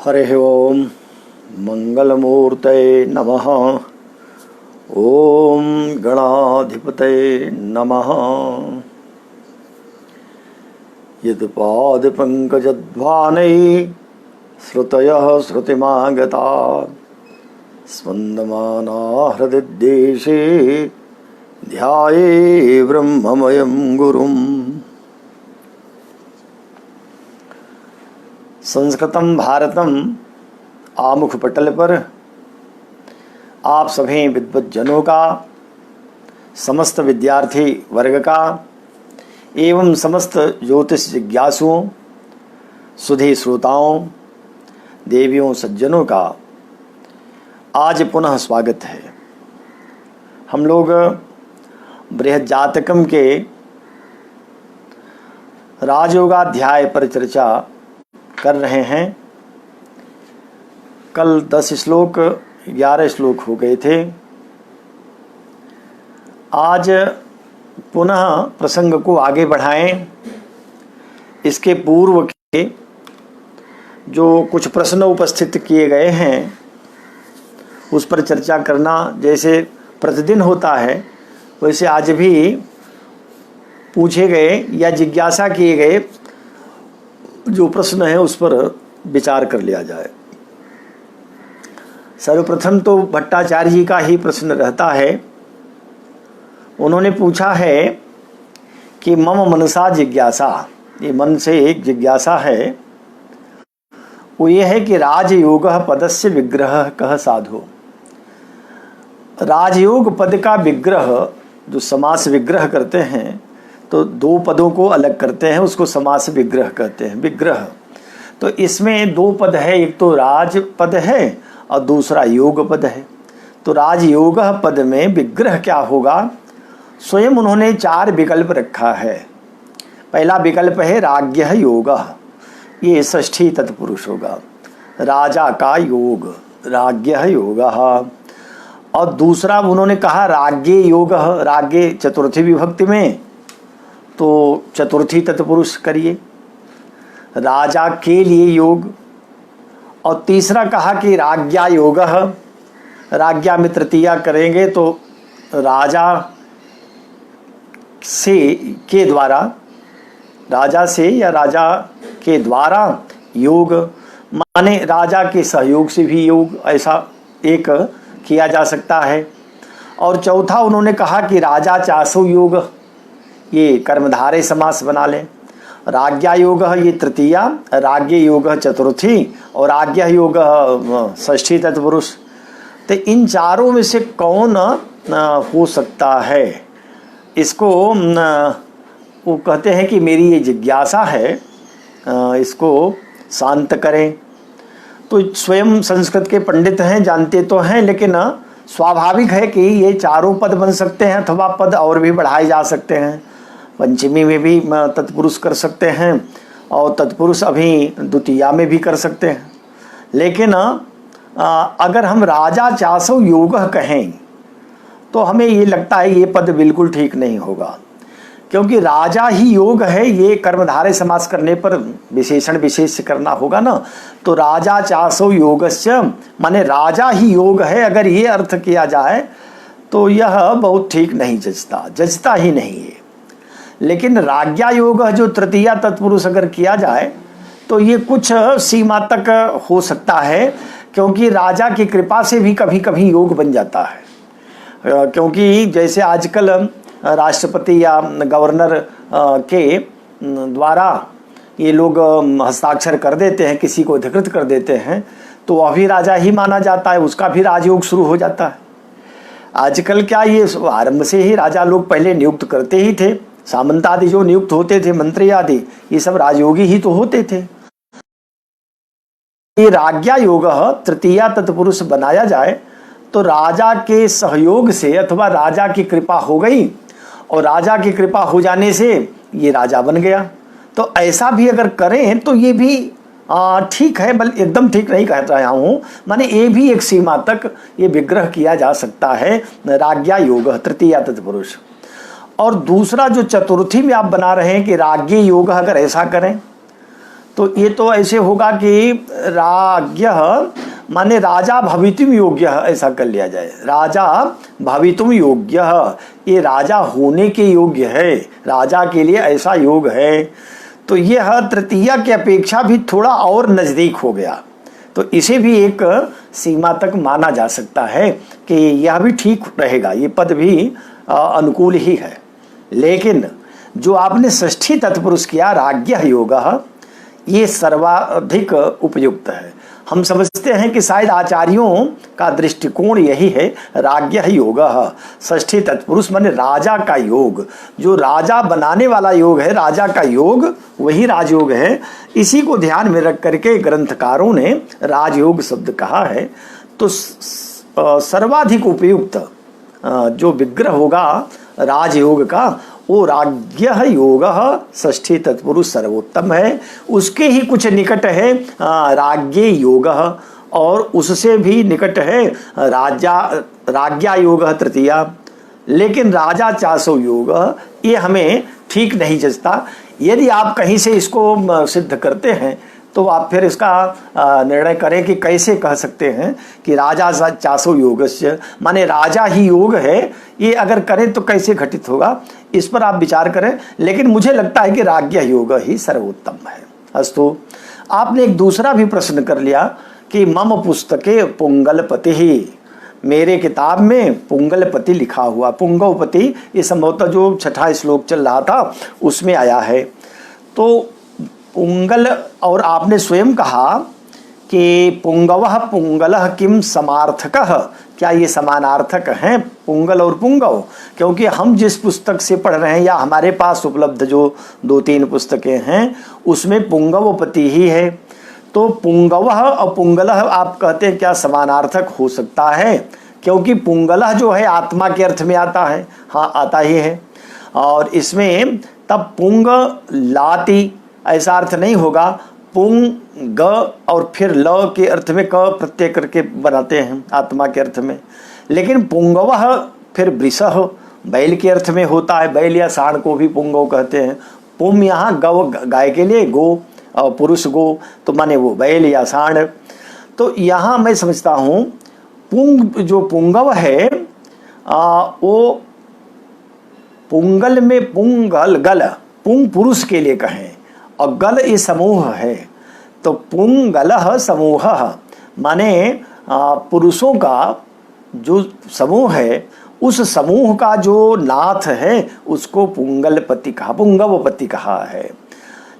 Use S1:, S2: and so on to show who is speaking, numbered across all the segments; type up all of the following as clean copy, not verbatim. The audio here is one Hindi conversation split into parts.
S1: हरिः ओम मंगलमूर्तये नमः। ओम गणाधिपतये नमः। यत्पादपङ्कजध्वानैः श्रुतयः श्रुतिमागता स्पन्दमाना हृदिदेशे ध्याये ब्रह्ममयं गुरुम्। संस्कृतम भारतम आमुख पटल पर आप सभी विद्वज्जनों का, समस्त विद्यार्थी वर्ग का एवं समस्त ज्योतिष जिज्ञासुओं, सुधी श्रोताओं, देवियों, सज्जनों का आज पुनः स्वागत है। हम लोग बृहज्जातकम के राजयोगाध्याय पर चर्चा कर रहे हैं। कल 10 श्लोक 11 श्लोक हो गए थे। आज पुनः प्रसंग को आगे बढ़ाएं। इसके पूर्व के जो कुछ प्रश्न उपस्थित किए गए हैं उस पर चर्चा करना जैसे प्रतिदिन होता है वैसे आज भी पूछे गए या जिज्ञासा किए गए जो प्रश्न है उस पर विचार कर लिया जाए। सर्वप्रथम तो भट्टाचार्य जी का ही प्रश्न रहता है। उन्होंने पूछा है कि मम मनसा जिज्ञासा, ये मन से एक जिज्ञासा है, वो ये है कि राजयोग पदस्य विग्रह कह साधु। राजयोग पद का विग्रह जो समास विग्रह करते हैं तो दो पदों को अलग करते हैं, उसको समास विग्रह कहते हैं। विग्रह तो इसमें दो पद है, एक तो राज पद है और दूसरा योग पद है। तो राजयोग पद में विग्रह क्या होगा, स्वयं उन्होंने 4 विकल्प रखा है। पहला विकल्प है राज्ञ योग, ये षष्ठी तत्पुरुष होगा, राजा का योग, राज्ञ योग। और दूसरा उन्होंने कहा राज्ञे योग, राज्ञे चतुर्थी विभक्ति में तो चतुर्थी तत्पुरुष करिए, राजा के लिए योग। और तीसरा कहा कि राज्ञा योग, राज्ञा में तृतीया करेंगे तो राजा से के द्वारा, राजा से या राजा के द्वारा योग, माने राजा के सहयोग से भी योग, ऐसा एक किया जा सकता है। और चौथा उन्होंने कहा कि राजा चासो योग, ये कर्मधारय समास बना लें। राज्ञा योग ये तृतीया, राज्ञ योग चतुर्थी और आज्ञा योग षष्ठी तत्पुरुष। तो इन चारों में से कौन हो सकता है, इसको वो कहते हैं कि मेरी ये जिज्ञासा है, इसको शांत करें। तो स्वयं संस्कृत के पंडित हैं, जानते तो हैं, लेकिन स्वाभाविक है कि ये चारों पद बन सकते हैं अथवा पद और भी बढ़ाए जा सकते हैं। पंचमी में भी तत्पुरुष कर सकते हैं और तत्पुरुष अभी द्वितीया में भी कर सकते हैं। लेकिन अगर हम राजा चासो योग कहें तो हमें ये लगता है ये पद बिल्कुल ठीक नहीं होगा, क्योंकि राजा ही योग है, ये कर्मधारय समास करने पर विशेषण विशेष करना होगा ना। तो राजा चासो योगस्य माने राजा ही योग है, अगर ये अर्थ किया जाए तो यह बहुत ठीक नहीं जचता ही नहीं है। लेकिन राज्ञा योग जो तृतीया तत्पुरुष अगर किया जाए तो ये कुछ सीमा तक हो सकता है, क्योंकि राजा की कृपा से भी कभी कभी योग बन जाता है। क्योंकि जैसे आजकल राष्ट्रपति या गवर्नर के द्वारा ये लोग हस्ताक्षर कर देते हैं, किसी को अधिकृत कर देते हैं, तो वह भी राजा ही माना जाता है, उसका भी राजयोग शुरू हो जाता है। आजकल क्या ये आरंभ से ही राजा लोग पहले नियुक्त करते ही थे, सामंत आदि जो नियुक्त होते थे, मंत्री आदि, ये सब राजयोगी ही तो होते थे। ये राज्ञा योग तृतीया तत्पुरुष बनाया जाए तो राजा के सहयोग से अथवा राजा की कृपा हो गई और राजा की कृपा हो जाने से ये राजा बन गया। तो ऐसा भी अगर करें तो ये भी ठीक है, बल एकदम ठीक नहीं कह रहा हूँ, माने ये भी एक सीमा तक ये विग्रह किया जा सकता है, राज्ञा योग तृतीया तत्पुरुष। और दूसरा जो चतुर्थी में आप बना रहे हैं कि राज्ञ योग, अगर ऐसा करें तो ये तो ऐसे होगा कि राज्ञः माने राजा भवितुम योग्य, ऐसा कर लिया जाए। राजा भवितुम योग्य, ये राजा होने के योग्य है, राजा के लिए ऐसा योग है। तो यह तृतीया की अपेक्षा भी थोड़ा और नज़दीक हो गया, तो इसे भी एक सीमा तक माना जा सकता है कि यह भी ठीक रहेगा, ये पद भी अनुकूल ही है। लेकिन जो आपने षष्ठी तत्पुरुष किया राज्ञः योगः, ये सर्वाधिक उपयुक्त है। हम समझते हैं कि शायद आचार्यों का दृष्टिकोण यही है, राज्ञः योगः, षष्ठी तत्पुरुष माने राजा का योग, जो राजा बनाने वाला योग है, राजा का योग वही राजयोग है। इसी को ध्यान में रख करके ग्रंथकारों ने राजयोग शब्द कहा है। तो सर्वाधिक उपयुक्त जो विग्रह होगा राजयोग का, वो राज्ञः योगः षष्ठी तत्पुरुष सर्वोत्तम है। उसके ही कुछ निकट है राज्ञे योगः, और उससे भी निकट है राज्ञा योगः तृतीया। लेकिन राजा चासो योगः ये हमें ठीक नहीं जचता। यदि आप कहीं से इसको सिद्ध करते हैं तो आप फिर इसका निर्णय करें कि कैसे कह सकते हैं कि राजा चासो योगस्य माने राजा ही योग है, ये अगर करें तो कैसे घटित होगा, इस पर आप विचार करें। लेकिन मुझे लगता है कि राज्ञ योग ही सर्वोत्तम है। अस्तु, आपने एक दूसरा भी प्रश्न कर लिया कि मम पुस्तके पुंगलपति ही, मेरे किताब में पुंगलपति लिखा हुआ, पुंगवपति ये संभवतः जो छठा श्लोक चल रहा था उसमें आया है। तो पुंगल, और आपने स्वयं कहा कि पुंगवः पुंगलः किम समार्थकः, क्या ये समानार्थक हैं पुंगल और पुंगव? क्योंकि हम जिस पुस्तक से पढ़ रहे हैं या हमारे पास उपलब्ध जो 2-3 पुस्तकें हैं उसमें पुंगवपति ही है। तो पुंगवः और पुंगलः आप कहते हैं क्या समानार्थक हो सकता है? क्योंकि पुंगलः जो है आत्मा के अर्थ में आता है, हाँ आता ही है, और इसमें तब पुंग लाति ऐसा अर्थ नहीं होगा। पुंग ग और फिर ल के अर्थ में क प्रत्यय करके बनाते हैं आत्मा के अर्थ में। लेकिन पुंगवः फिर वृषः बैल के अर्थ में होता है, बैल या सांड को भी पुंगव कहते हैं। पुम यहाँ गौ गाय के लिए, गो और पुरुष गो, तो माने वो बैल या सांड। तो यहाँ मैं समझता हूँ पुंग जो पुंगव है वो पुंगल में पुंगल गल, पुंग पुरुष के लिए कहें और गल ये समूह है। तो पुंगलः समूह माने पुरुषों का जो समूह है, उस समूह का जो नाथ है उसको पुंगलपति कहा, पुंगवपति कहा है।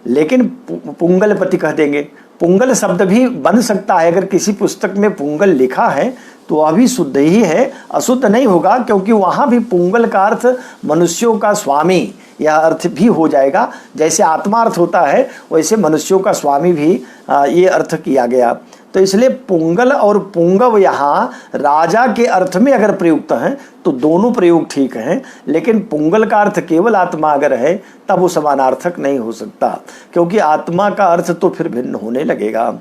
S1: लेकिन पुंगलपति कह देंगे। पुंगल शब्द भी बन सकता है, अगर किसी पुस्तक में पुंगल लिखा है तो वह भी शुद्ध ही है, अशुद्ध नहीं होगा, क्योंकि वहाँ भी पुंगल का अर्थ मनुष्यों का स्वामी यह अर्थ भी हो जाएगा। जैसे आत्मा अर्थ होता है वैसे मनुष्यों का स्वामी भी ये अर्थ किया गया। तो इसलिए पुंगल और पुंगव यहाँ राजा के अर्थ में अगर प्रयुक्त हैं तो दोनों प्रयोग ठीक हैं। लेकिन पुंगल का अर्थ केवल आत्मा अगर है तब वो समानार्थक नहीं हो सकता, क्योंकि आत्मा का अर्थ तो फिर भिन्न होने लगेगा।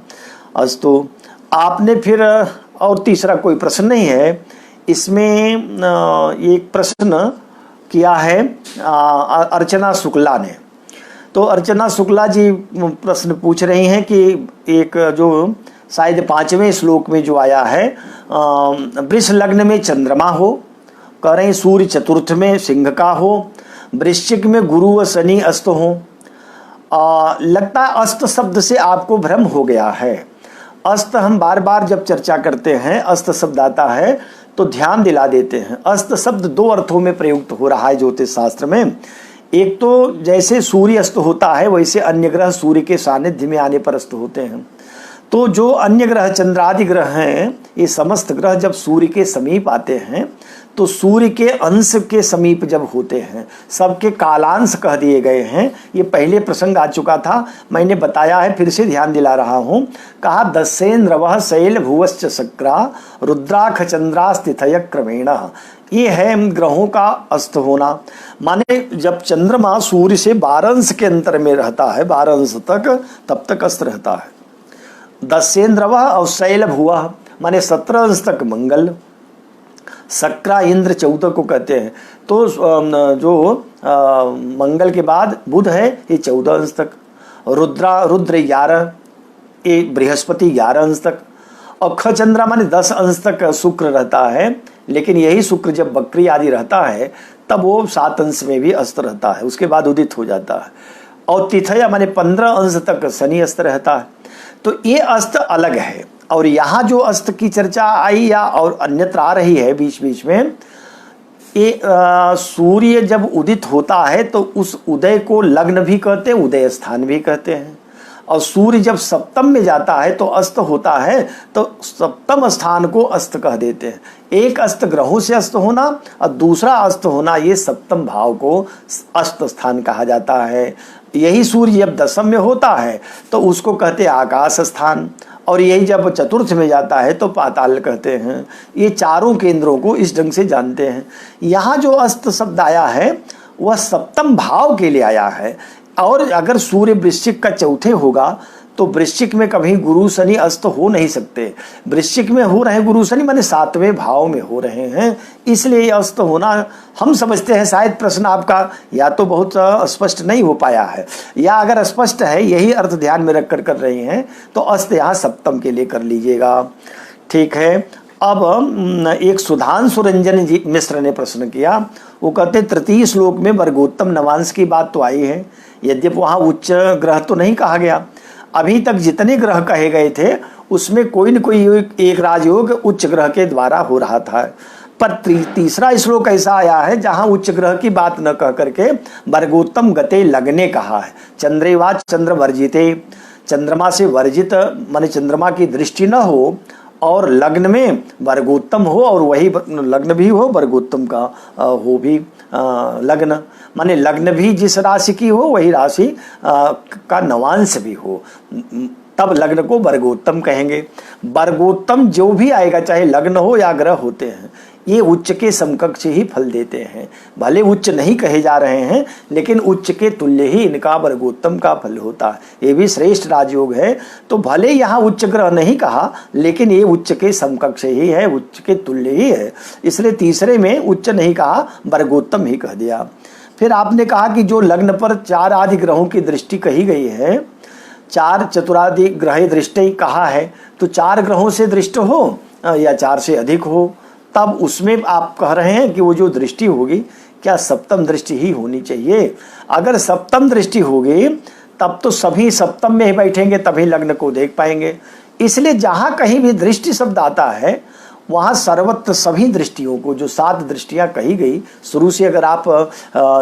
S1: अस्तु, आपने फिर और तीसरा कोई प्रश्न नहीं है इसमें, एक प्रश्न किया है अर्चना शुक्ला ने। तो अर्चना शुक्ला जी प्रश्न पूछ रही हैं कि एक जो शायद 5वें श्लोक में जो आया है, वृष लग्न में चंद्रमा हो, कह रहे सूर्य चतुर्थ में सिंह का हो, वृश्चिक में गुरु व शनि अस्त हो। लगता है अस्त शब्द से आपको भ्रम हो गया है। अस्त हम बार बार जब चर्चा करते हैं अस्त शब्द आता है तो ध्यान दिला देते हैं। अस्त शब्द 2 अर्थों में प्रयुक्त हो रहा है ज्योतिष शास्त्र में। एक तो जैसे सूर्य अस्त होता है वैसे अन्य ग्रह सूर्य के सानिध्य में आने पर अस्त होते हैं। तो जो अन्य ग्रह चंद्रादि ग्रह हैं, ये समस्त ग्रह जब सूर्य के समीप आते हैं तो सूर्य के अंश के समीप जब होते हैं, सबके कालांश कह दिए गए हैं। ये पहले प्रसंग आ चुका था, मैंने बताया है, फिर से ध्यान दिला रहा हूँ। कहा दस्येन्द्रवः शैल भुवश्च शक्रा रुद्राक्ष चंद्रास्तिथय क्रमेण। ये है ग्रहों का अस्त होना। माने जब चंद्रमा सूर्य से 12 अंश के अंतर में रहता है, 12 अंश तक, तब तक अस्त रहता है। दस्येन्द्रवः और शैल भुवः माने 17 अंश तक मंगल, शक्रा इंद्र 14 को कहते हैं। तो जो मंगल के बाद बुध है ये 14 अंश तक, रुद्र 11, ये बृहस्पति 11 अंश तक, और ख चंद्रमा माने 10 अंश तक शुक्र रहता है। लेकिन यही शुक्र जब बकरी आदि रहता है तब वो 7 अंश में भी अस्त रहता है, उसके बाद उदित हो जाता है। और तिथया माने 15 अंश तक शनि अस्त रहता है। तो ये अस्त अलग है। और यहाँ जो अस्त की चर्चा आई या और अन्यत्र आ रही है बीच बीच में, ये सूर्य जब उदित होता है तो उस उदय को लग्न भी कहते हैं, उदय स्थान भी कहते हैं। और सूर्य जब सप्तम में जाता है तो अस्त होता है, तो सप्तम स्थान को अस्त कह देते हैं। एक अस्त ग्रहों से अस्त होना और दूसरा अस्त होना, ये सप्तम भाव को अस्त स्थान कहा जाता है। यही सूर्य जब दशम में होता है तो उसको कहते हैं आकाश स्थान, और यही जब चतुर्थ में जाता है तो पाताल कहते हैं। ये चारों केंद्रों को इस ढंग से जानते हैं। यहाँ जो अस्त शब्द आया है वह सप्तम भाव के लिए आया है। और अगर सूर्य वृश्चिक का चौथे होगा तो वृश्चिक में कभी गुरु शनि अस्त हो नहीं सकते। वृश्चिक में हो रहे गुरु शनि माने 7वें भाव में हो रहे हैं, इसलिए अस्त होना हम समझते हैं। शायद प्रश्न आपका या तो बहुत स्पष्ट नहीं हो पाया है, या अगर स्पष्ट है यही अर्थ ध्यान में रखकर कर रहे हैं तो अस्त यहाँ सप्तम के लिए कर लीजिएगा। ठीक है। अब एक सुधांशु रंजन जी मिश्र ने प्रश्न किया। वो कहते तृतीय श्लोक में वर्गोत्तम नवांश की बात तो आई है, यद्यपि वहाँ उच्च ग्रह तो नहीं कहा गया। अभी तक जितने ग्रह कहे गए थे उसमें कोई न कोई एक राजयोग उच्च ग्रह के द्वारा हो रहा था। पर तीसरा श्लोक ऐसा आया है जहां उच्च ग्रह की बात न कह करके वर्गोत्तम गते लगने कहा है। चंद्रेवाच चंद्र वर्जिते, चंद्रमा से वर्जित माने चंद्रमा की दृष्टि न हो, और लग्न में वर्गोत्तम हो, और वही लग्न भी हो वर्गोत्तम का हो भी लग्न, माने लग्न भी जिस राशि की हो वही राशि का नवांश भी हो, तब लग्न को वर्गोत्तम कहेंगे। वर्गोत्तम जो भी आएगा चाहे लग्न हो या ग्रह होते हैं, ये उच्च के समकक्ष ही फल देते हैं। भले उच्च नहीं कहे जा रहे हैं लेकिन उच्च के तुल्य ही इनका वर्गोत्तम का फल होता है। ये भी श्रेष्ठ राजयोग है। तो भले यहाँ उच्च ग्रह नहीं कहा लेकिन ये उच्च के समकक्ष ही है, उच्च के तुल्य ही है, इसलिए तीसरे में उच्च नहीं कहा, वर्गोत्तम ही कह दिया। फिर आपने कहा कि जो लग्न पर 4 आदि ग्रहों की दृष्टि कही गई है, 4 चतुरादि ग्रह दृष्टि कहा है, तो 4 ग्रहों से दृष्ट हो या 4 से अधिक हो, तब उसमें आप कह रहे हैं कि वो जो दृष्टि होगी क्या सप्तम दृष्टि ही होनी चाहिए। अगर सप्तम दृष्टि होगी तब तो सभी सप्तम में ही बैठेंगे, तभी लग्न को देख पाएंगे। इसलिए जहाँ कहीं भी दृष्टि शब्द आता है वहाँ सर्वत्र सभी दृष्टियों को, जो 7 दृष्टियाँ कही गई शुरू से, अगर आप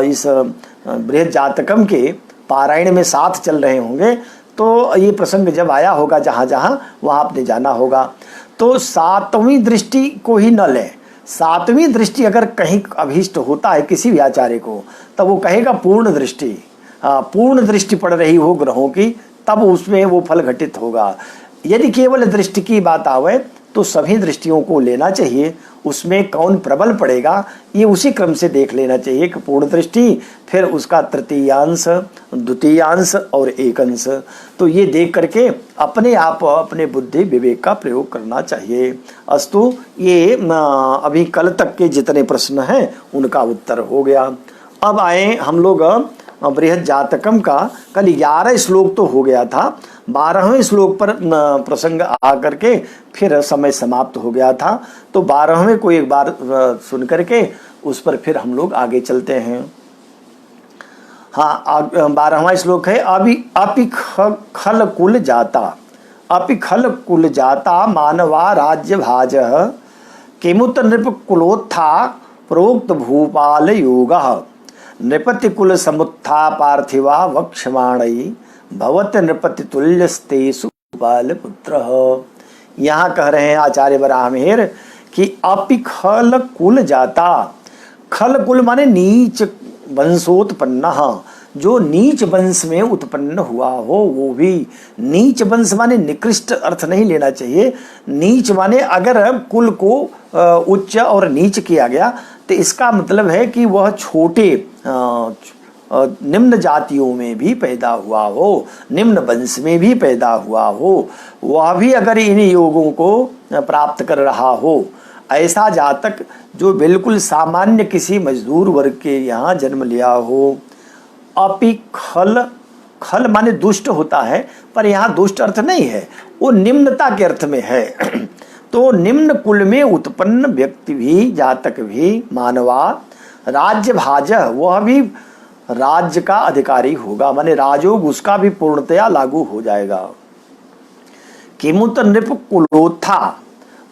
S1: इस बृहद जातकम के पारायण में साथ चल रहे होंगे तो ये प्रसंग जब आया होगा जहाँ जहाँ वहाँ आपने जाना होगा। तो 7वीं दृष्टि को ही न लें। 7वीं दृष्टि अगर कहीं अभीष्ट होता है किसी भी आचार्य को तब वो कहेगा पूर्ण दृष्टि, पूर्ण दृष्टि पड़ रही हो ग्रहों की, तब उसमें वो फल घटित होगा। यदि केवल दृष्टि की बात आवे तो सभी दृष्टियों को लेना चाहिए, उसमें कौन प्रबल पड़ेगा ये उसी क्रम से देख लेना चाहिए कि पूर्ण दृष्टि, फिर उसका तृतीयांश, द्वितीयांश और एक अंश। तो ये देख करके अपने आप अपने बुद्धि विवेक का प्रयोग करना चाहिए। अस्तु, ये अभी कल तक के जितने प्रश्न हैं उनका उत्तर हो गया। अब आए हम लोग बृहद जातकम का। कल 11 श्लोक तो हो गया था, 12वें श्लोक पर प्रसंग आकर के फिर समय समाप्त हो गया था। तो 12वें को एक बार सुन करके उस पर फिर हम लोग आगे चलते हैं। हाँ, 12वां श्लोक है अपि खल कुल जाता, अपि खल कुल जाता मानवा राज्य भाज किमुत नृप कुलोत्था प्रोक्त भूपाल योगः नृपति कुल समुत्था पार्थिवा वक्षमाणई भवत नृपति तुल्यस्तेषु बाल पुत्र। यहाँ कह रहे हैं आचार्य वराहमिहिर कि अपि खल कुल जाता, खल कुल माने नीच वंशोत्पन्न, जो नीच वंश में उत्पन्न हुआ हो वो भी। नीच वंश माने निकृष्ट अर्थ नहीं लेना चाहिए। नीच माने अगर कुल को उच्च और नीच किया गया तो इसका मतलब है कि वह छोटे निम्न जातियों में भी पैदा हुआ हो, निम्न वंश में भी पैदा हुआ हो, वह भी अगर इन योगों को प्राप्त कर रहा हो, ऐसा जातक जो बिल्कुल सामान्य किसी मजदूर वर्ग के यहाँ जन्म लिया हो। अपि खल खल माने दुष्ट होता है, पर यहाँ दुष्ट अर्थ नहीं है, वो निम्नता के अर्थ में है। तो निम्न कुल में उत्पन्न व्यक्ति भी, जातक भी, मानवा राज्य भाज, वह भी राज्य का अधिकारी होगा, माने राजयोग उसका भी पूर्णतया लागू हो जाएगा। किमुत नृप कुलोत्था,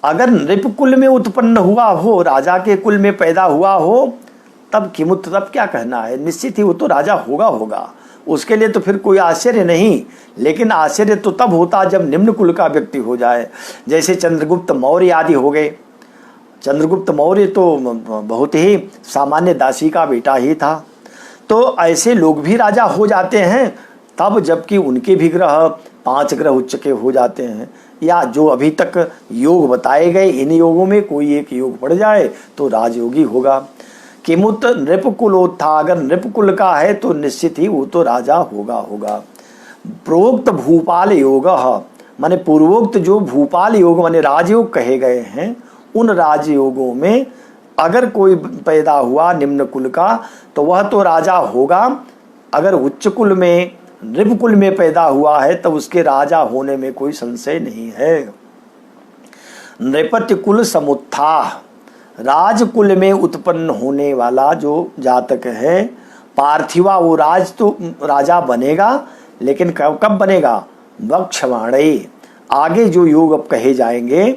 S1: अगर नृप कुल में उत्पन्न हुआ हो, राजा के कुल में पैदा हुआ हो, तब किमुत, तब क्या कहना है, निश्चित ही वो तो राजा होगा। उसके लिए तो फिर कोई आश्चर्य नहीं, लेकिन आश्चर्य तो तब होता जब निम्न कुल का व्यक्ति हो जाए। जैसे चंद्रगुप्त मौर्य आदि हो गए। चंद्रगुप्त मौर्य तो बहुत ही सामान्य दासी का बेटा ही था। तो ऐसे लोग भी राजा हो जाते हैं तब, जबकि उनके भी ग्रह 5 ग्रह उच्च के हो जाते हैं, या जो अभी तक योग बताए गए इन योगों में कोई एक योग पड़ जाए तो राजयोगी होगा। किमुत नृपकुलोत्था, अगर नृपकुल का है तो निश्चित ही वो तो राजा होगा। प्रोक्त भूपाल योग, माने पूर्वोक्त जो भूपाल योग माने राजयोग कहे गए हैं, उन राजयोगों में अगर कोई पैदा हुआ निम्न कुल का तो वह तो राजा होगा। अगर उच्च कुल में, नृपकुल में पैदा हुआ है तब उसके राजा होने में कोई संशय नहीं है। नृपत्य कुल समुत्थाह, राजकुल में उत्पन्न होने वाला जो जातक है, पार्थिवा, वो राजा बनेगा, लेकिन कब बनेगा, वक्षमाणे, आगे जो योग अब कहे जाएंगे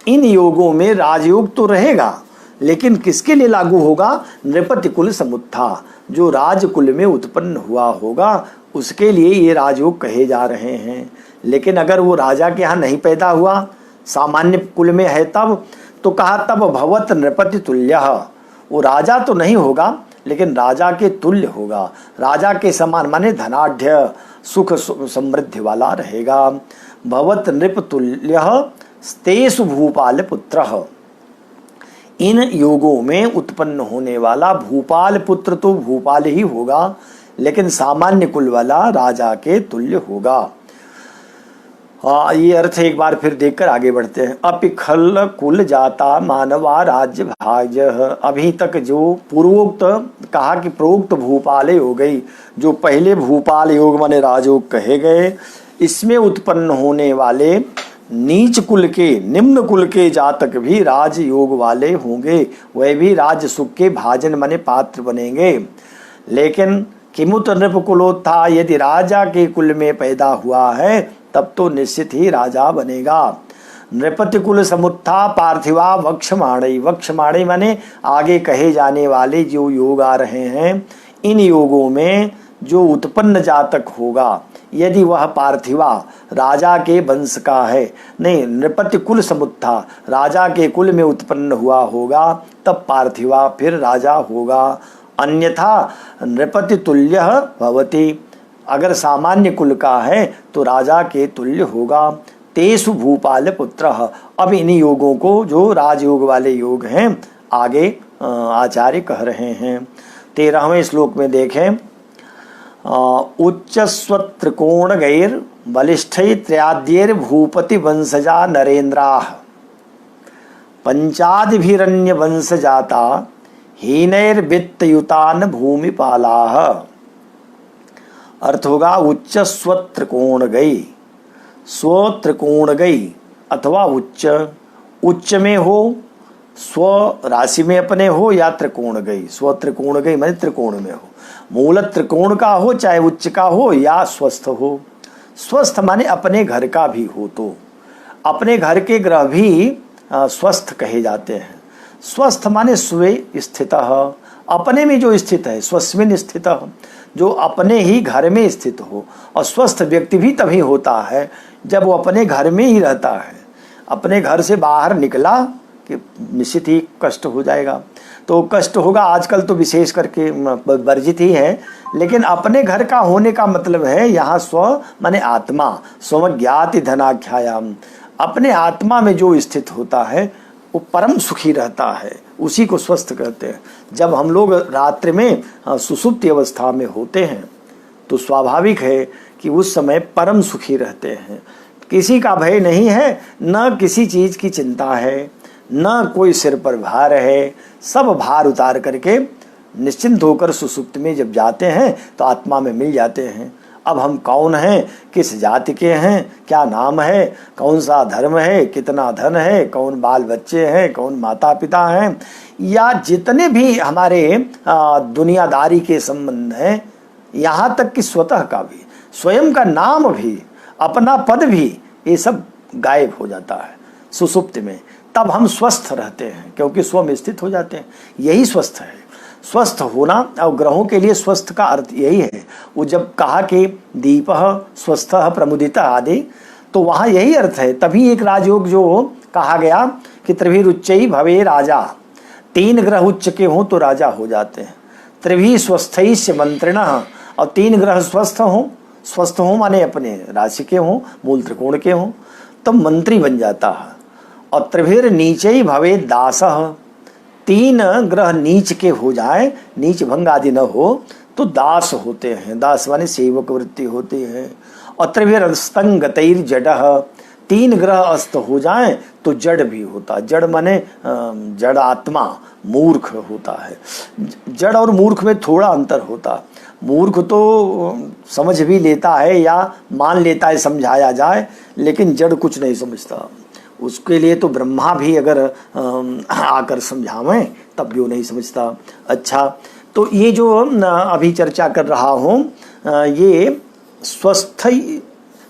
S1: इन योगों में राजयोग तो रहेगा, लेकिन किसके लिए लागू होगा, नृपति कुल समुत्था, जो राजकुल में उत्पन्न हुआ होगा उसके लिए ये राजयोग कहे जा रहे हैं। लेकिन अगर वो राजा के यहाँ नहीं पैदा हुआ, सामान्य कुल में है, तब तो कहा तब भवत नृपति तुल्य, वो राजा तो नहीं होगा लेकिन राजा के तुल्य होगा, राजा के समान, माने धनाढ्य सुख समृद्धि वाला रहेगा। भवत नृप तुल्य स्तेषु भूपाल पुत्र, इन योगों में उत्पन्न होने वाला भूपाल पुत्र तो भूपाल ही होगा, लेकिन सामान्य कुल वाला राजा के तुल्य होगा। ये अर्थ एक बार फिर देखकर आगे बढ़ते हैं। अपिखल कुल जाता मानवा राज्य भाज, अभी तक जो पूर्वोक्त कहा कि प्रोक्त भूपाल हो गई, जो पहले भूपाल योग माने राजयोग कहे गए, इसमें उत्पन्न होने वाले नीच कुल के, निम्न कुल के जातक भी राजयोग वाले होंगे, वह भी राज सुख के भाजन माने पात्र बनेंगे। लेकिन किमुत नृप कुलोत्था, यदि राजा के कुल में पैदा हुआ है तब तो निश्चित ही राजा बनेगा। नृपति कुल समुत्था पार्थिवा वक्षमाणी, वक्षमाणी माने आगे कहे जाने वाले जो योग आ रहे हैं, इन योगों में जो उत्पन्न जातक होगा, यदि वह पार्थिवा राजा के वंश का है, नहीं, नृपति कुल समुत्था राजा के कुल में उत्पन्न हुआ होगा, तब पार्थिवा फिर राजा होगा। अन्यथा नृपति तुल्य भवति, अगर सामान्य कुल का है तो राजा के तुल्य होगा। तेषु भूपाल पुत्र, अब इन योगों को जो राजयोग वाले योग हैं आगे आचार्य कह रहे हैं। 13वें श्लोक में देखें, उच्च स्वत्रिकोण गैर बलिष्ठै त्रयाद्यैर भूपति वंशजा नरेन्द्राः पंचादिभिरन्य वंश जाता हीनैर वित्तयुतान भूमिपालाः। अर्थ होगा उच्च स्वत्रिकोण गई, स्वत्रिकोण गई अथवा उच्च, उच्च में हो, स्व राशि में अपने हो, या त्रिकोण गई, स्वत्रिकोण गई माने त्रिकोण में हो, मूल त्रिकोण का हो चाहे उच्च का हो या स्वस्थ हो। स्वस्थ माने अपने घर का भी हो, तो अपने घर के ग्रह भी स्वस्थ कहे जाते हैं। स्वस्थ माने स्वे स्थित, अपने में जो स्थित है, स्वस्मिन स्थित, जो अपने ही घर में स्थित हो। और स्वस्थ व्यक्ति भी तभी होता है जब वो अपने घर में ही रहता है। अपने घर से बाहर निकला कि निश्चित ही कष्ट हो जाएगा, तो कष्ट होगा, आजकल तो विशेष करके वर्जित ही है, लेकिन अपने घर का होने का मतलब है यहाँ स्व माने आत्मा, स्वज्ञाति धनाख्यायाम, अपने आत्मा में जो स्थित होता है वो परम सुखी रहता है, उसी को स्वस्थ कहते हैं। जब हम लोग रात्रि में सुसुप्ति अवस्था में होते हैं तो स्वाभाविक है कि उस समय परम सुखी रहते हैं, किसी का भय नहीं है, न किसी चीज की चिंता है, न कोई सिर पर भार है, सब भार उतार करके निश्चिंत होकर सुसुप्त में जब जाते हैं तो आत्मा में मिल जाते हैं। अब हम कौन हैं, किस जाति के हैं, क्या नाम है, कौन सा धर्म है, कितना धन है, कौन बाल बच्चे हैं, कौन माता पिता हैं, या जितने भी हमारे दुनियादारी के संबंध हैं, यहाँ तक कि स्वतः का भी, स्वयं का नाम भी, अपना पद भी, ये सब गायब हो जाता है सुसुप्ति में। तब हम स्वस्थ रहते हैं, क्योंकि स्व में स्थित हो जाते हैं। यही स्वस्थ है, स्वस्थ होना। और ग्रहों के लिए स्वस्थ का अर्थ यही है। वो जब कहा कि दीपः स्वस्थः प्रमुदितः आदि, तो वहाँ यही अर्थ है। तभी एक राजयोग जो कहा गया कि त्रिभिरुच्चै भवे राजा, 3 ग्रह उच्च के हों तो राजा हो जाते हैं। त्रिभि स्वस्थैश्च मंत्रिणः, और 3 ग्रह स्वस्थ हों माने अपने राशि के हों, मूल त्रिकोण के हों, तो मंत्री बन जाता है। और त्रिभिर नीचे भवे दासः, 3 ग्रह नीच के हो जाए, नीच भंग आदि न हो, तो दास होते हैं। दास माने सेवक वृत्ति होती है। और त्रिभिर अस्तंगतैर जडः, 3 ग्रह अस्त हो जाएं तो जड़ भी होता। जड़ माने जड़ आत्मा, मूर्ख होता है। जड़ और मूर्ख में थोड़ा अंतर होता। मूर्ख तो समझ भी लेता है या मान लेता है समझाया जाए, लेकिन जड़ कुछ नहीं समझता। उसके लिए तो ब्रह्मा भी अगर आकर समझावें तब भी वो नहीं समझता। अच्छा, तो ये जो अभी चर्चा कर रहा हूँ, ये स्वस्थ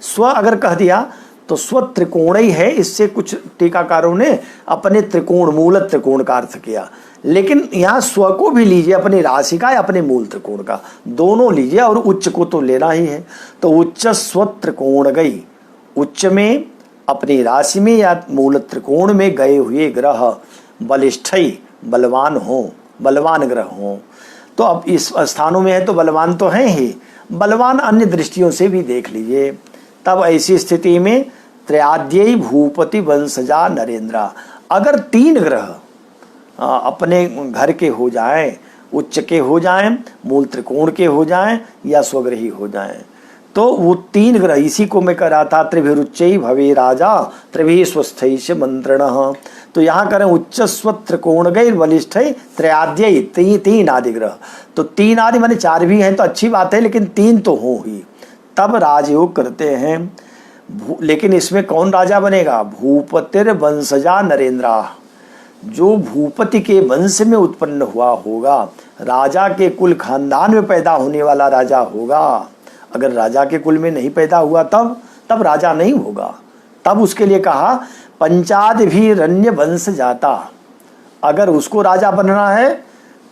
S1: स्व अगर कह दिया तो स्व त्रिकोण ही है। इससे कुछ टीकाकारों ने अपने त्रिकोण, मूल त्रिकोण का अर्थ किया। लेकिन यहाँ स्व को भी लीजिए, अपनी राशि का या अपने मूल त्रिकोण का, दोनों लीजिए, और उच्च को तो लेना ही है। तो उच्च स्व त्रिकोण गई, उच्च में अपनी राशि में या मूल त्रिकोण में गए हुए ग्रह बलिष्ठई, बलवान हो, बलवान ग्रह हो। तो अब इस स्थानों में है तो बलवान तो हैं ही, बलवान अन्य दृष्टियों से भी देख लीजिए। तब ऐसी स्थिति में त्रयाद्यई भूपति वंशजा नरेंद्रा, अगर 3 ग्रह अपने घर के हो जाएं, उच्च के हो जाएं, मूल त्रिकोण के हो जाएं या स्वग्रही हो जाएं, तो वो 3 ग्रह, इसी को मैं कह रहा था, त्रिभिरुच्चै भवे राजा त्रिभि स्वस्थैश्च मंत्रिणः। तो यहाँ करें उच्च स्व त्रिकोण गैर बलिष्ठै त्रयाद्यई, 3 आदि ग्रह। तो 3 आदि माने 4 भी हैं तो अच्छी बात है, लेकिन 3 तो हो ही, तब राजयोग करते हैं। लेकिन इसमें कौन राजा बनेगा? भूपतिर वंशजा नरेंद्रा, जो भूपति के वंश में उत्पन्न हुआ होगा, राजा के कुल खानदान में पैदा होने वाला राजा होगा। अगर राजा के कुल में नहीं पैदा हुआ तब राजा नहीं होगा। तब उसके लिए कहा पंचादिभिरन्य वंश जाता। अगर उसको राजा बनना है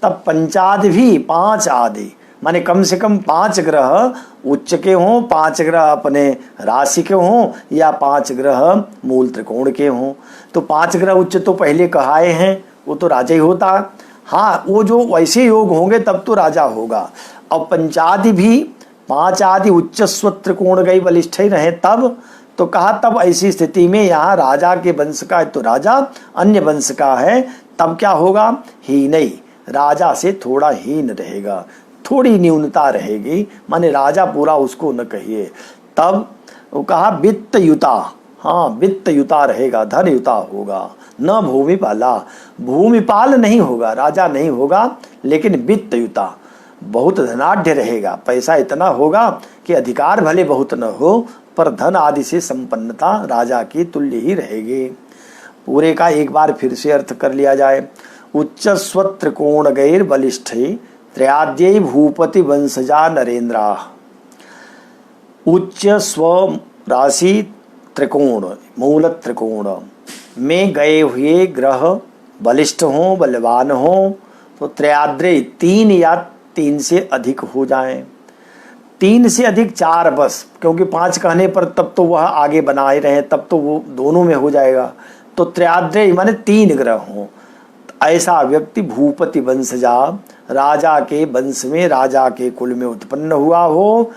S1: तब पंचादिभि, 5 आदि माने कम से कम 5 ग्रह उच्च के हों, 5 ग्रह अपने राशि के हों, या 5 ग्रह मूल त्रिकोण के हों। तो 5 ग्रह उच्च तो पहले कहाए हैं, वो तो राजा ही होता। हाँ, वो जो वैसे योग होंगे तब तो राजा होगा। और पंचादि भी 5 आदि उच्च स्व त्रिकोण गई बलिष्ठ ही रहे तब, तो कहा तब ऐसी स्थिति में यहाँ राजा के वंश का है तो राजा, अन्य वंश का है तब क्या होगा? हीन ही, राजा से थोड़ा हीन रहेगा, थोड़ी न्यूनता रहेगी, माने राजा पूरा उसको न कहिए। तब वो कहा वित्त युता, हाँ वित्त युता रहेगा, धन युता होगा, न भूमिपाला, भूमिपाल नहीं होगा, राजा नहीं होगा, लेकिन वित्त युता, बहुत धनाढ़ रहेगा। पैसा इतना होगा कि अधिकार भले बहुत न हो, पर धन आदि से संपन्नता राजा की तुल्य ही रहेगी। पूरे का एक बार फिर से अर्थ कर लिया जाए। उच्च स्व त्रिकोण गैर बलिष्ठ त्रयाद्यई भूपति वंशजा नरेंद्रा। उच्च स्व राशि त्रिकोण, मूल त्रिकोण में गए हुए ग्रह बलिष्ठ हों, बलवान हों, तो त्रयाद्रय 3 या 3 से अधिक हो जाएं। 3 से अधिक 4 बस, क्योंकि 5 कहने पर तब तो वह आगे बनाए रहे, तब तो वो दोनों में हो जाएगा। तो त्रयाद्रय माने 3 ग्रह हों। ऐसा व्यक्ति भूपति वंशजा, राजा के वंश में, राजा के कुल में उत्पन्न हुआ हो,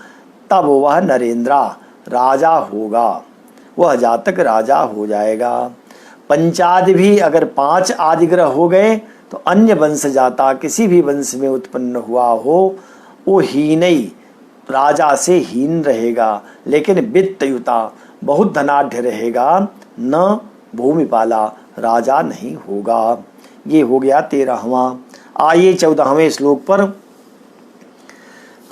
S1: तब वह नरेंद्रा राजा होगा, वह जातक राजा हो जाएगा। पंचादि भी अगर 5 आदि ग्रह हो गए तो अन्य वंश जाता, किसी भी वंश में उत्पन्न हुआ हो, वो हीन ही, राजा से हीन रहेगा, लेकिन वित्तयुता, बहुत धनाढ़ रहेगा, न भूमिपाला, राजा नहीं होगा। ये हो गया 13वां। आइए 14वें श्लोक पर।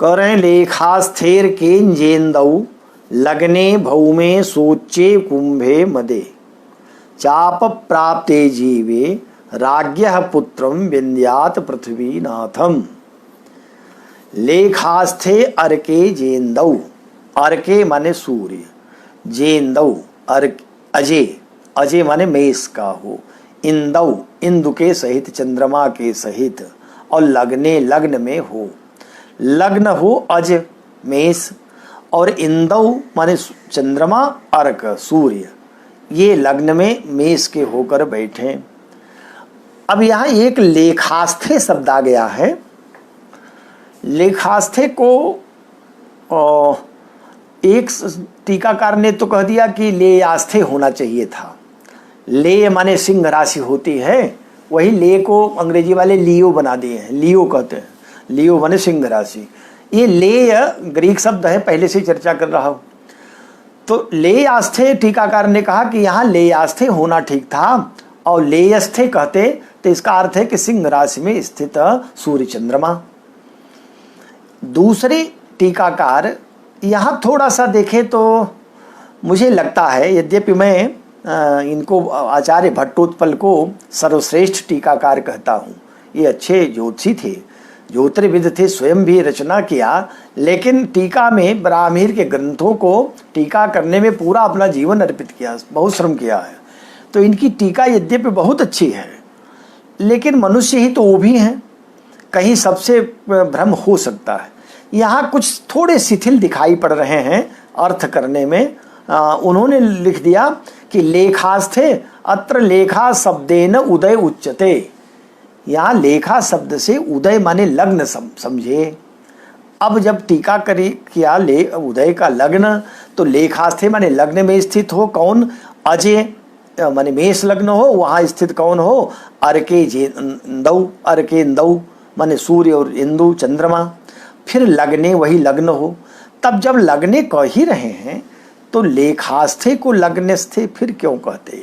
S1: करें लेखास्थेर के जेंदऊ लग्ने भौमे सोचे कुंभे मदे चाप प्राप्ते जीवे राज्ञः पुत्रम विन्द्यात पृथ्वीनाथम। लेखास्थे अर्के जेंदऊ, अर्के माने सूर्य, जेंदऊ अजय, अजय माने मेष का हो, इंदऊ इंदु के सहित चंद्रमा के सहित, और लग्ने लग्न में हो, लग्न हो अज मेष और इंदऊ माने चंद्रमा अर्क सूर्य, ये लग्न में मेष के होकर बैठे। अब यहाँ एक लेखास्थे शब्द आ गया है। लेखास्थे को एक टीकाकार ने तो कह दिया कि ले आस्थे होना चाहिए था। ले माने सिंह राशि होती है, वही ले को अंग्रेजी वाले लियो बना दिए हैं, लियो कहते हैं, लियो माने सिंह राशि। ये ले ग्रीक शब्द है, पहले से चर्चा कर रहा हूँ। तो ले आस्थे टीकाकार ने कहा कि यहाँ ले आस्थे होना ठीक था, और लेयस्थे कहते तो इसका अर्थ है कि सिंह राशि में स्थित सूर्य चंद्रमा। दूसरे टीकाकार यहाँ थोड़ा सा देखें तो मुझे लगता है, यद्यपि मैं इनको आचार्य भट्टोत्पल को सर्वश्रेष्ठ टीकाकार कहता हूँ, ये अच्छे ज्योतिषी थे, ज्योतिर्विद थे, स्वयं भी रचना किया, लेकिन टीका में ब्राह्मीर के ग्रंथों को टीका करने में पूरा अपना जीवन अर्पित किया, बहुत श्रम किया है। तो इनकी टीका यद्यपि बहुत अच्छी है, लेकिन मनुष्य ही तो वो भी हैं, कहीं सबसे भ्रम हो सकता है। यहाँ कुछ थोड़े शिथिल दिखाई पड़ रहे हैं अर्थ करने में। उन्होंने लिख दिया कि लेखास्थे अत्र लेखा शब्देन उदय उच्यते। यहाँ लेखा शब्द से उदय माने लग्न समझे। अब जब टीका किया ले उदय का लग्न, तो लेखास्थे माने लग्न में स्थित हो, कौन? अजय माने मेष लग्न हो, वहाँ स्थित कौन हो? अर्के जेंदऊ, अर्के इंदऊ माने सूर्य और इंदु चंद्रमा, फिर लगने वही लग्न हो। तब जब लगने कह ही रहे हैं तो लेखास्थे को लग्नस्थे फिर क्यों कहते?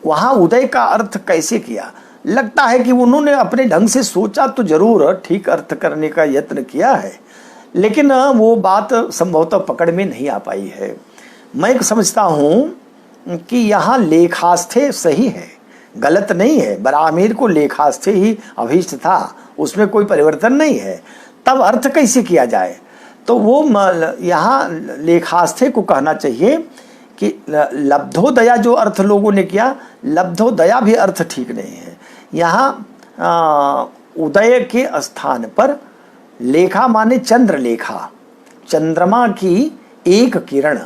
S1: वहाँ उदय का अर्थ कैसे किया? लगता है कि उन्होंने अपने ढंग से सोचा तो जरूर, ठीक अर्थ करने का यत्न किया है, लेकिन वो बात संभवतः पकड़ में नहीं आ पाई है। मैं समझता हूँ कि यहाँ लेखास्थे सही है, गलत नहीं है। ब्राह्मीर को लेखास्थे ही अभीष्ट था, उसमें कोई परिवर्तन नहीं है। तब अर्थ कैसे किया जाए? तो वो यहाँ लेखास्थे को कहना चाहिए कि लब्धोदया जो अर्थ लोगों ने किया, लब्धोदया भी अर्थ ठीक नहीं है। यहाँ उदय के स्थान पर लेखा माने चंद्र लेखा, चंद्रमा की एक किरण,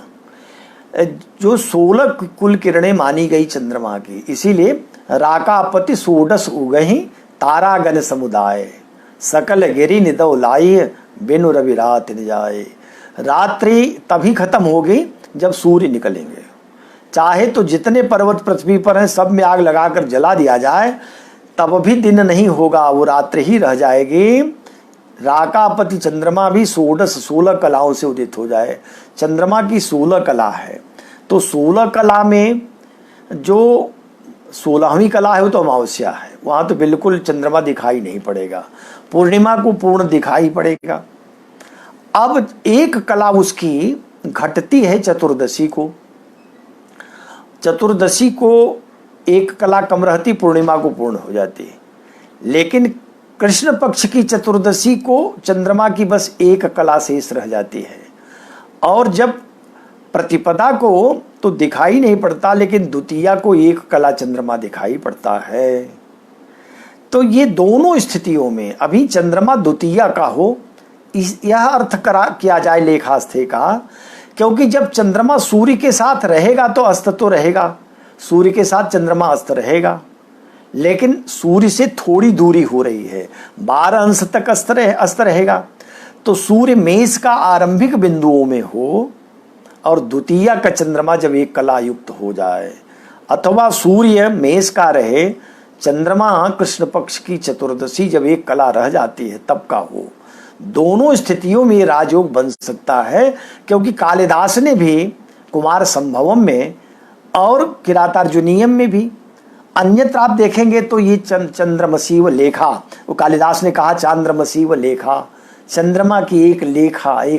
S1: जो 16 कुल किरणें मानी गई चंद्रमा की, इसीलिए राकापति सोडस उगहि तारागण समुदाय सकल गिरि निदौ लाई बिनु रवि रात न जाए। रात्रि तभी खत्म होगी जब सूर्य निकलेंगे। चाहे तो जितने पर्वत पृथ्वी पर हैं सब में आग लगाकर जला दिया जाए, तब भी दिन नहीं होगा, वो रात्रि ही रह जाएगी। राकापति चंद्रमा भी 16 कलाओं से उदित हो जाए। चंद्रमा की 16 कला है, तो 16 कला में जो 16वीं कला है वो तो अमावस्या है, वहाँ तो बिल्कुल चंद्रमा दिखाई नहीं पड़ेगा, पूर्णिमा को पूर्ण दिखाई पड़ेगा। अब एक कला उसकी घटती है चतुर्दशी को, चतुर्दशी को एक कला कम रहती, पूर्णिमा को पूर्ण हो जाती। लेकिन कृष्ण पक्ष की चतुर्दशी को चंद्रमा की बस एक कला शेष रह जाती है, और जब प्रतिपदा को तो दिखाई नहीं पड़ता, लेकिन द्वितीया को एक कला चंद्रमा दिखाई पड़ता है। तो ये दोनों स्थितियों में अभी चंद्रमा द्वितीया का हो, यह अर्थ किया जाए लेखास्थे का, क्योंकि जब चंद्रमा सूर्य के साथ रहेगा तो अस्त तो रहेगा, सूर्य के साथ चंद्रमा अस्त रहेगा, लेकिन सूर्य से थोड़ी दूरी हो रही है, 12 अंश तक अस्त रहेगा। तो सूर्य मेष का आरंभिक बिंदुओं में हो और द्वितीया का चंद्रमा जब एक कला युक्त हो जाए, अथवा सूर्य मेष का रहे, चंद्रमा कृष्ण पक्ष की चतुर्दशी जब एक कला रह जाती है तब का हो। दोनों स्थितियों में राजयोग बन सकता है, क्योंकि कालिदास ने भी कुमार संभवम में और किरातार्जुनीयम में भी, अन्यत्र आप देखेंगे तो ये चंद्रमसीव लेखा, वो कालिदास ने कहा चांद्रमसीव लेखा, चंद्रमा की एक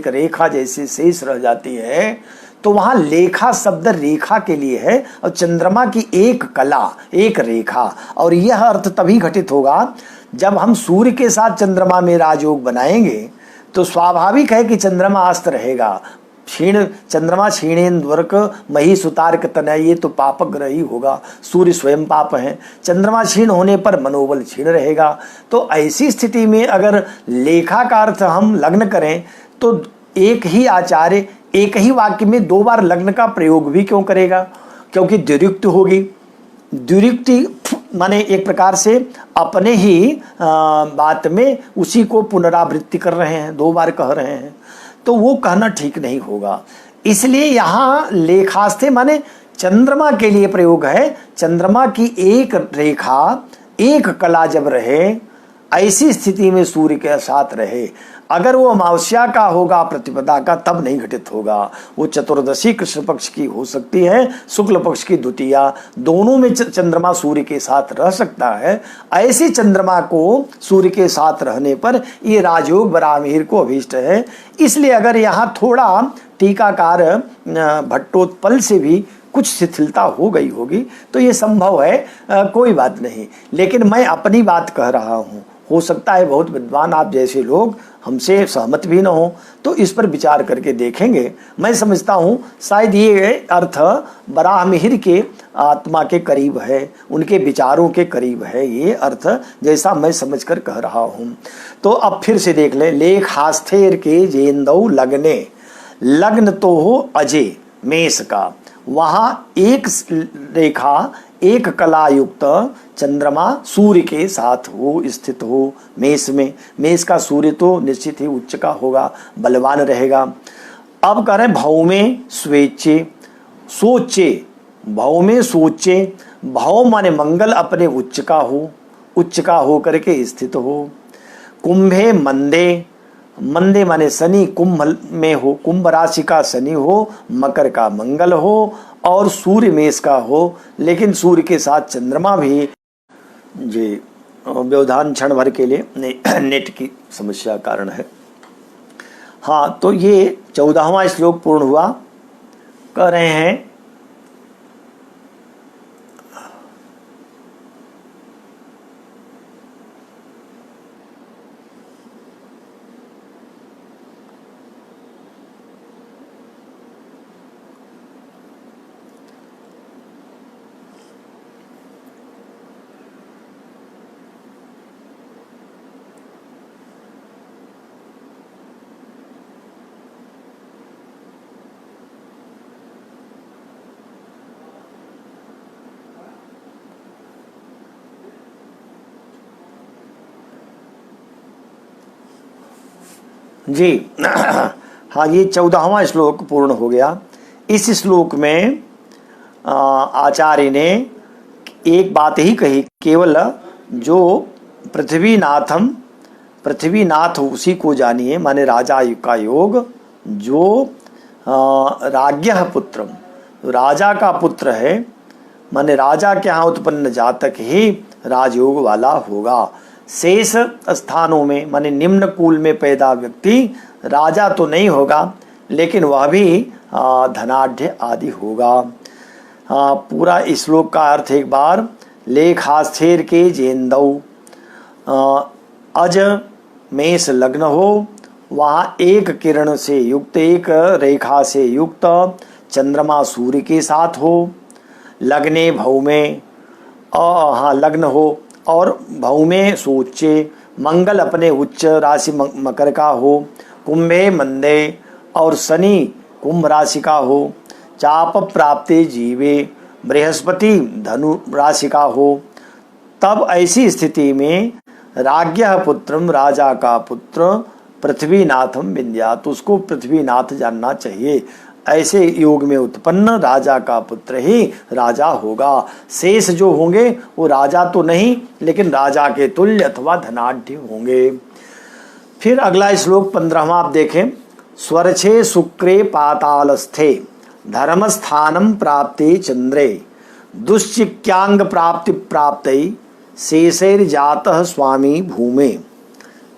S1: रेखा जैसे शेष रह जाती है, तो वहां लेखा शब्द रेखा के लिए है और चंद्रमा की एक कला, एक रेखा। और यह अर्थ तभी घटित होगा जब हम सूर्य के साथ चंद्रमा में राजयोग बनाएंगे, तो स्वाभाविक है कि चंद्रमा अस्त रहेगा। चंद्रमा क्षीणेन्द्वर्क मही सुतार्क तनय, ये तो पापग्रही होगा, सूर्य स्वयं पाप है। चंद्रमा क्षीण होने पर मनोबल क्षीण रहेगा। तो ऐसी स्थिति में अगर लेखा का अर्थ हम लग्न करें, तो एक ही आचार्य एक ही वाक्य में 2 बार लग्न का प्रयोग भी क्यों करेगा? क्योंकि द्विरुक्ति होगी। द्विरुक्ति माने एक प्रकार से अपने ही बात में उसी को पुनरावृत्ति कर रहे हैं, 2 बार कह रहे हैं, तो वो कहना ठीक नहीं होगा। इसलिए यहाँ लेखास्थे माने चंद्रमा के लिए प्रयोग है। चंद्रमा की एक रेखा, एक कला जब रहे, ऐसी स्थिति में सूर्य के साथ रहे। अगर वो अमावस्या का होगा, प्रतिपदा का, तब नहीं घटित होगा। वो चतुर्दशी कृष्ण पक्ष की हो सकती है, शुक्ल पक्ष की द्वितीया, दोनों में चंद्रमा सूर्य के साथ रह सकता है। ऐसी चंद्रमा को सूर्य के साथ रहने पर ये राजयोग बराहमिहिर को अभीष्ट है। इसलिए अगर यहाँ थोड़ा टीकाकार भट्टोत्पल से भी कुछ शिथिलता हो गई होगी तो ये संभव है, कोई बात नहीं। लेकिन मैं अपनी बात कह रहा हूँ, हो सकता है बहुत विद्वान आप जैसे लोग हमसे सहमत भी न हो, तो इस पर विचार करके देखेंगे। मैं समझता हूँ शायद ये अर्थ बराहमिहिर के आत्मा के करीब है, उनके विचारों के करीब है ये अर्थ, जैसा मैं समझकर कह रहा हूँ। तो अब फिर से देख ले, लेख हास्थेर के जेंदौ लग्ने, लग्न तो हो अजय मेष का, वहाँ एक रेखा, एक कला युक्त चंद्रमा सूर्य के साथ हो, स्थित हो मेष में। मेष का सूर्य तो निश्चित ही उच्च का होगा, बलवान रहेगा। अब करें भव में स्वेच्छे, सोचे, भव में सोचे, भव माने मंगल अपने उच्च का हो, उच्च का हो करके स्थित हो। कुंभे मंदे, मंदे माने शनि कुंभ में हो, कुंभ राशि का शनि हो, मकर का मंगल हो और सूर्य मेष का हो, लेकिन सूर्य के साथ चंद्रमा भी। जी, व्यवधान क्षण भर के लिए नेट की समस्या कारण है। हाँ, तो ये 14वां श्लोक पूर्ण हुआ। कह रहे हैं जी हाँ, ये 14वां श्लोक पूर्ण हो गया। इस श्लोक में आचार्य ने एक बात ही कही, केवल जो पृथ्वीनाथम, पृथ्वीनाथ उसी को जानिए, माने राजा का योग, जो राज्ञः पुत्रम, राजा का पुत्र है, माने राजा के यहाँ उत्पन्न जातक ही राजयोग वाला होगा। शेष स्थानों में माने निम्न कुल में पैदा व्यक्ति राजा तो नहीं होगा, लेकिन वह भी धनाढ़ आदि होगा। पूरा इस श्लोक का अर्थ एक बार, लेखास्थेर के जेंदौ, अज मेष लग्न हो, वहाँ एक किरण से युक्त, एक रेखा से युक्त चंद्रमा सूर्य के साथ हो, लग्ने भव में, हाँ लग्न हो, और भव में सोचे, मंगल अपने उच्च राशि मकर का हो, कुंभे मंदे और शनि कुंभ राशि का हो, चाप प्राप्ति जीवे, बृहस्पति धनु राशि का हो, तब ऐसी स्थिति में राज्ञः पुत्रम, राजा का पुत्र, पृथ्वीनाथम विन्द्यात्, उसको पृथ्वीनाथ जानना चाहिए। ऐसे योग में उत्पन्न राजा का पुत्र ही राजा होगा। शेष जो होंगे वो राजा तो नहीं, लेकिन राजा के तुल्य अथवा धनाढ़ होंगे। फिर अगला श्लोक 15वां आप देखें, स्वर्छे शुक्रे पातालस्थे धर्मस्थानम प्राप्ते चंद्रे दुश्चिक्यांग प्राप्ति प्राप्तै शेषैर्जातः स्वामी भूमे।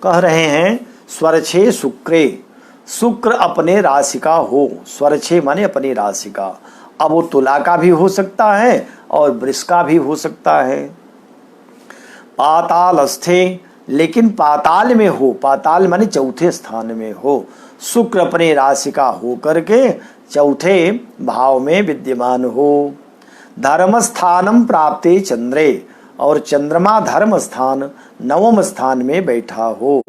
S1: कह रहे हैं स्वरछे शुक्रे, शुक्र अपने राशि का हो, स्वरछे माने अपनी राशि का। अब वो तुला का भी हो सकता है और वृष का भी हो सकता है। पातालस्थे, लेकिन पाताल में हो, पाताल माने चौथे स्थान में हो, शुक्र अपने राशि का हो करके चौथे भाव में विद्यमान हो। धर्म स्थानम प्राप्ते चंद्रे, और चंद्रमा धर्म स्थान नवम स्थान में बैठा हो।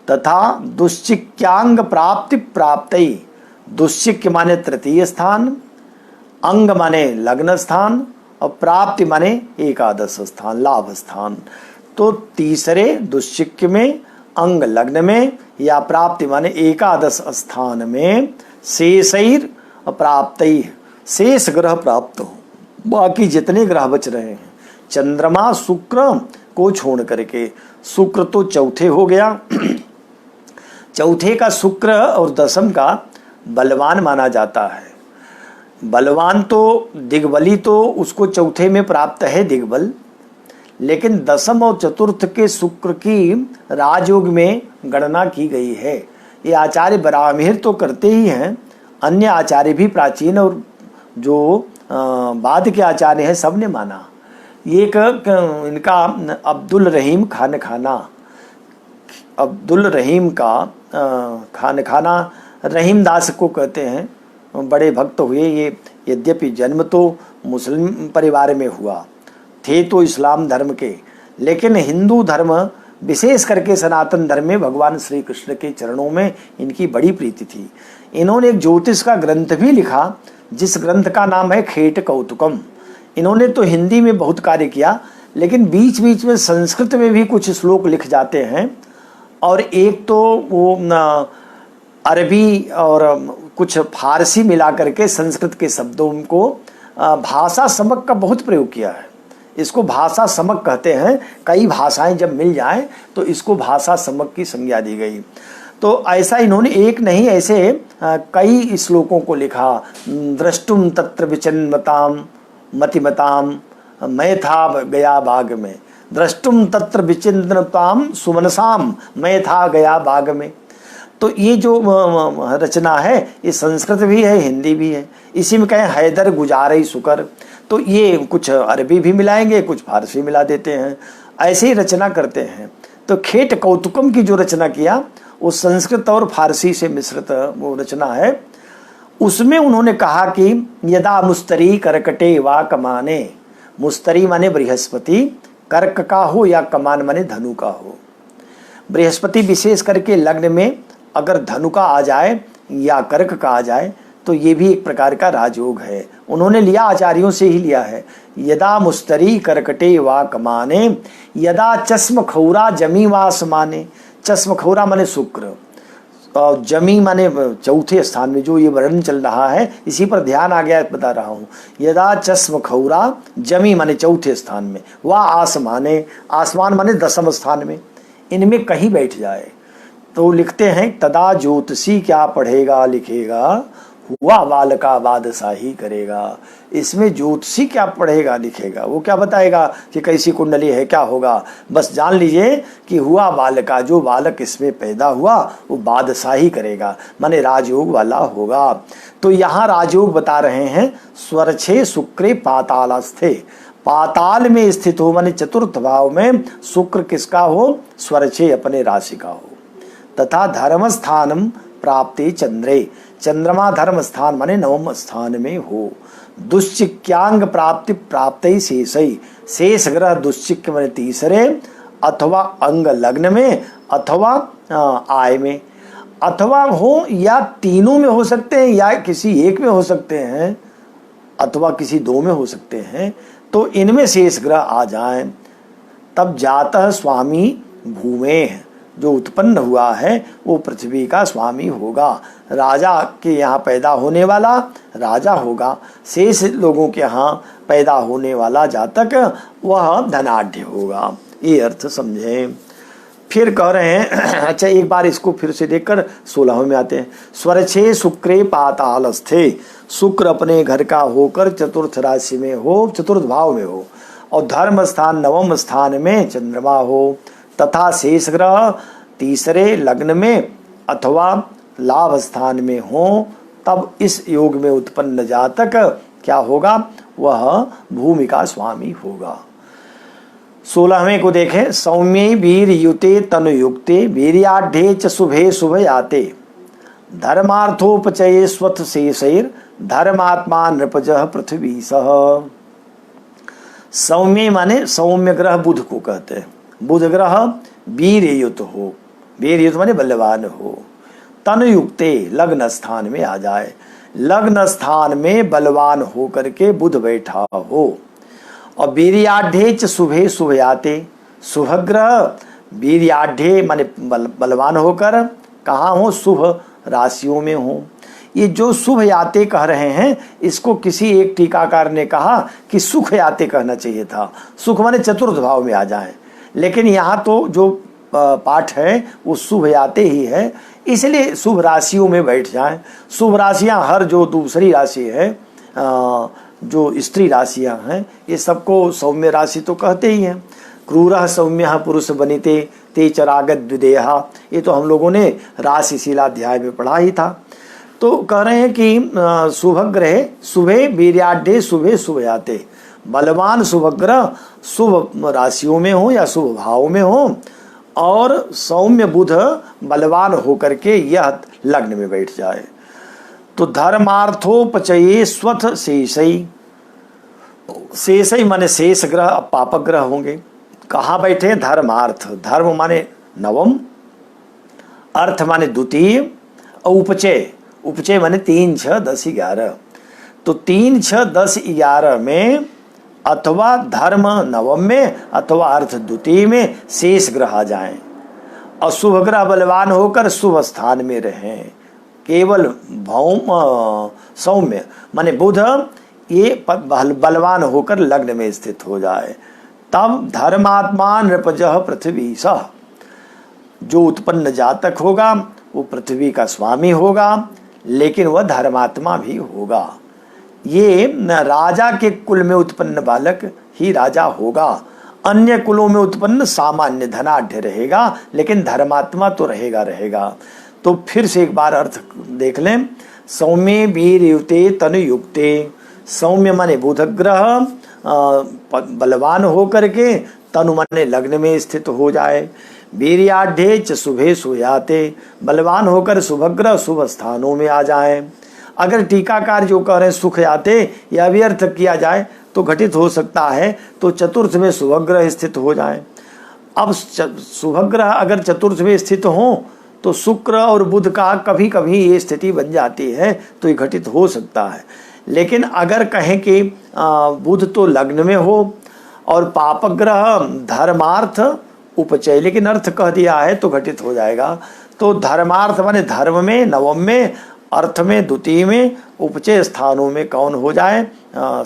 S1: तथा दुश्चिक्यांग प्राप्ति प्राप्ति, दुश्चिक्य माने तृतीय स्थान, अंग माने लग्न स्थान और प्राप्ति माने एकादश स्थान, लाभ स्थान। तो तीसरे दुश्चिक्य में, अंग लग्न में या प्राप्ति माने एकादश स्थान में शेषैर प्राप्ति, शेष ग्रह प्राप्त हो। बाकी जितने ग्रह बच रहे हैं चंद्रमा शुक्र को छोड़ करके, शुक्र तो चौथे हो गया, चौथे का शुक्र और दसम का बलवान माना जाता है। बलवान तो दिग्बली तो उसको चौथे में प्राप्त है दिग्बल, लेकिन दसम और चतुर्थ के शुक्र की राजयोग में गणना की गई है। ये आचार्य बराहमिहिर तो करते ही हैं, अन्य आचार्य भी प्राचीन और जो बाद के आचार्य हैं सब ने माना। ये एक इनका अब्दुल रहीम खान खाना, अब्दुल रहीम का खान खाना रहीम दास को कहते हैं, बड़े भक्त हुए ये। यद्यपि जन्म तो मुस्लिम परिवार में हुआ, थे तो इस्लाम धर्म के, लेकिन हिंदू धर्म विशेष करके सनातन धर्म में भगवान श्री कृष्ण के चरणों में इनकी बड़ी प्रीति थी। इन्होंने एक ज्योतिष का ग्रंथ भी लिखा जिस ग्रंथ का नाम है खेट कौतुकम। इन्होंने तो हिंदी में बहुत कार्य किया, लेकिन बीच बीच में संस्कृत में भी कुछ श्लोक लिख जाते हैं, और एक तो वो अरबी और कुछ फारसी मिला करके संस्कृत के शब्दों को भाषा समक का बहुत प्रयोग किया है। इसको भाषा समक कहते हैं। कई भाषाएं जब मिल जाएं तो इसको भाषा समक की संज्ञा दी गई। तो ऐसा इन्होंने एक नहीं ऐसे कई श्लोकों को लिखा। द्रष्टुम तत्र विचिन्नताम मतिमताम, मैं था गया बाग में, द्रष्टुम तत्र विचिन्नताम सुमनसाम, मैं था गया बाग में। तो ये जो रचना है ये संस्कृत भी है, हिंदी भी है। इसी में कहें हैदर गुजारे सुकर, तो ये कुछ अरबी भी मिलाएंगे, कुछ फारसी मिला देते हैं, ऐसे ही रचना करते हैं। तो खेट कौतुकम की जो रचना किया वो संस्कृत और फारसी से मिश्रित वो रचना है। उसमें उन्होंने कहा कि यदा मुस्तरी कर्कटे वा कमाने, मुस्तरी माने बृहस्पति, कर्क का हो या कमान माने धनु का हो। बृहस्पति विशेष करके लग्न में अगर धनु का आ जाए या कर्क का आ जाए तो ये भी एक प्रकार का राजयोग है। उन्होंने लिया, आचार्यों से ही लिया है। यदा मुस्तरी कर्कटे वा कमाने, यदा चश्म खौरा जमी वासमाने, चश्म खौरा माने शुक्र और जमी माने चौथे स्थान में, जो ये वर्णन चल रहा है इसी पर ध्यान आ गया, बता रहा हूँ। यदा चश्म खौरा जमी माने चौथे स्थान में, वा आसमाने, आसमान माने दसम स्थान में, इनमें कहीं बैठ जाए तो लिखते हैं तदा ज्योतिषी क्या पढ़ेगा लिखेगा, हुआ बालका बादशाही करेगा। इसमें ज्योतिषी क्या पढ़ेगा लिखेगा, वो क्या बताएगा कि कैसी कुंडली है, क्या होगा। बस जान लीजिए कि हुआ बालका, जो बालक इसमें पैदा हुआ वो बादशाही करेगा, माने राजयोग वाला होगा। तो यहाँ राजयोग बता रहे हैं। स्वरछे शुक्रे पातालस्थे, पाताल में स्थित हो माने चतुर्थ भाव में शुक्र किसका हो, स्वरछे अपने राशि का हो। तथा धर्म स्थानम प्राप्ति चंद्रे, चंद्रमा धर्म स्थान माने नवम स्थान में हो। दुश्चिक्यांग प्राप्ति प्राप्ति शेषई, शेष ग्रह दुश्चिक्य माने तीसरे, अथवा अंग लग्न में, अथवा आय में, अथवा हो या तीनों में हो सकते हैं या किसी एक में हो सकते हैं, अथवा किसी दो में हो सकते हैं। तो इनमें शेष ग्रह आ जाएं, तब जातः स्वामी भूमे, जो उत्पन्न हुआ है वो पृथ्वी का स्वामी होगा। राजा के यहाँ पैदा होने वाला राजा होगा, शेष लोगों के यहाँ पैदा होने वाला जातक वह धनाढ्य होगा। ये अर्थ समझें। फिर कह रहे हैं अच्छा एक बार इसको फिर से देखकर 16वें में आते हैं। स्वरछे शुक्रे पातालस्थे, शुक्र अपने घर का होकर चतुर्थ राशि में हो, चतुर्थ भाव में हो, और धर्म स्थान नवम स्थान में चंद्रमा हो। तथा शेष ग्रह तीसरे लग्न में अथवा लाभ स्थान में हो तब इस योग में उत्पन्न जातक क्या होगा, वह भूमि का स्वामी होगा। 16वें को देखें, सौम्ये वीर युते तनुयुक्ते वीर्याढ़े च शुभे शुभ याते धर्मार्थोपचये स्वथ शेषैर धर्मात्मा नृपजः पृथ्वी सह। सौम्य माने सौम्य ग्रह बुध को कहते हैं। बुध ग्रह वीर युत हो, वीर युत माने बलवान हो, तनुयुक्ते लग्न स्थान में आ जाए, लग्न स्थान में बलवान हो करके बुध बैठा हो, और वीर्याढ़े च शुभे शुभ याते, शुभ ग्रह वीर्याढ़े माने बलवान होकर कहाँ हो, शुभ राशियों में हो। ये जो शुभ याते कह रहे हैं इसको किसी एक टीकाकार ने कहा कि सुख याते कहना चाहिए था, सुख माने चतुर्थ भाव में आ जाए, लेकिन यहाँ तो जो पाठ है वो शुभ याते ही है, इसलिए शुभ राशियों में बैठ जाएं। शुभ राशियाँ हर जो दूसरी राशि है, जो स्त्री राशियां हैं, ये सबको सौम्य राशि तो कहते ही हैं। क्रूरः सौम्यः पुरुष बनिते ते चरागत द्विदेहा, ये तो हम लोगों ने राशि शिलाध्याय में पढ़ा ही था। तो कह रहे हैं कि शुभ ग्रह शुभे वीर्याढ़े शुभे शुभ याते, बलवान शुभ ग्रह शुभ राशियों में हो या शुभ भाव में हो, और सौम्य बुध बलवान होकर के यह लग्न में बैठ जाए। तो धर्मार्थोपचये स्वथ शेषई, शेषई माने शेष ग्रह, पापक ग्रह होंगे। कहाँ बैठे, धर्मार्थ, धर्म माने नवम, अर्थ माने द्वितीय, और उपचय, उपचय माने 3, 6, 10, 11। तो 3, 6, 10, 11 में अथवा धर्म नवम में अथवा अर्थ द्वितीय में शेष ग्रह आ जाएं, और शुभ ग्रह बलवान होकर शुभ स्थान में रहें। केवल भौम सौम्य माने बुध ये बलवान होकर लग्न में स्थित हो जाए, तब धर्मात्मा नृपजः पृथ्वी सह, जो उत्पन्न जातक होगा वो पृथ्वी का स्वामी होगा, लेकिन वह धर्मात्मा भी होगा। ये राजा के कुल में उत्पन्न बालक ही राजा होगा, अन्य कुलों में उत्पन्न सामान्य धनाढ़ रहेगा, लेकिन धर्मात्मा तो रहेगा। तो फिर से एक बार अर्थ देख लें, सौम्ये वीर युते तनुयुक्ते, सौम्य माने बुध ग्रह बलवान होकर के तनु माने लग्न में स्थित हो जाए, वीर्याढ़े च शुभे शुभयाते, बलवान होकर शुभ ग्रह शुभ स्थानों में आ जाए। अगर टीकाकार जो कह रहे हैं सुख याते, यह भी अर्थ किया जाए तो घटित हो सकता है, तो चतुर्थ में शुभ ग्रह स्थित हो जाए। अब शुभ ग्रह अगर चतुर्थ में स्थित हो तो शुक्र और बुध का कभी कभी ये स्थिति बन जाती है, तो ये घटित हो सकता है। लेकिन अगर कहें कि बुध तो लग्न में हो और पापक ग्रह धर्मार्थ उपचय, लेकिन अर्थ कह दिया है तो घटित हो जाएगा। तो धर्मार्थ माने धर्म में नवम में, अर्थ में द्वितीय में, उपचय स्थानों में कौन हो जाए,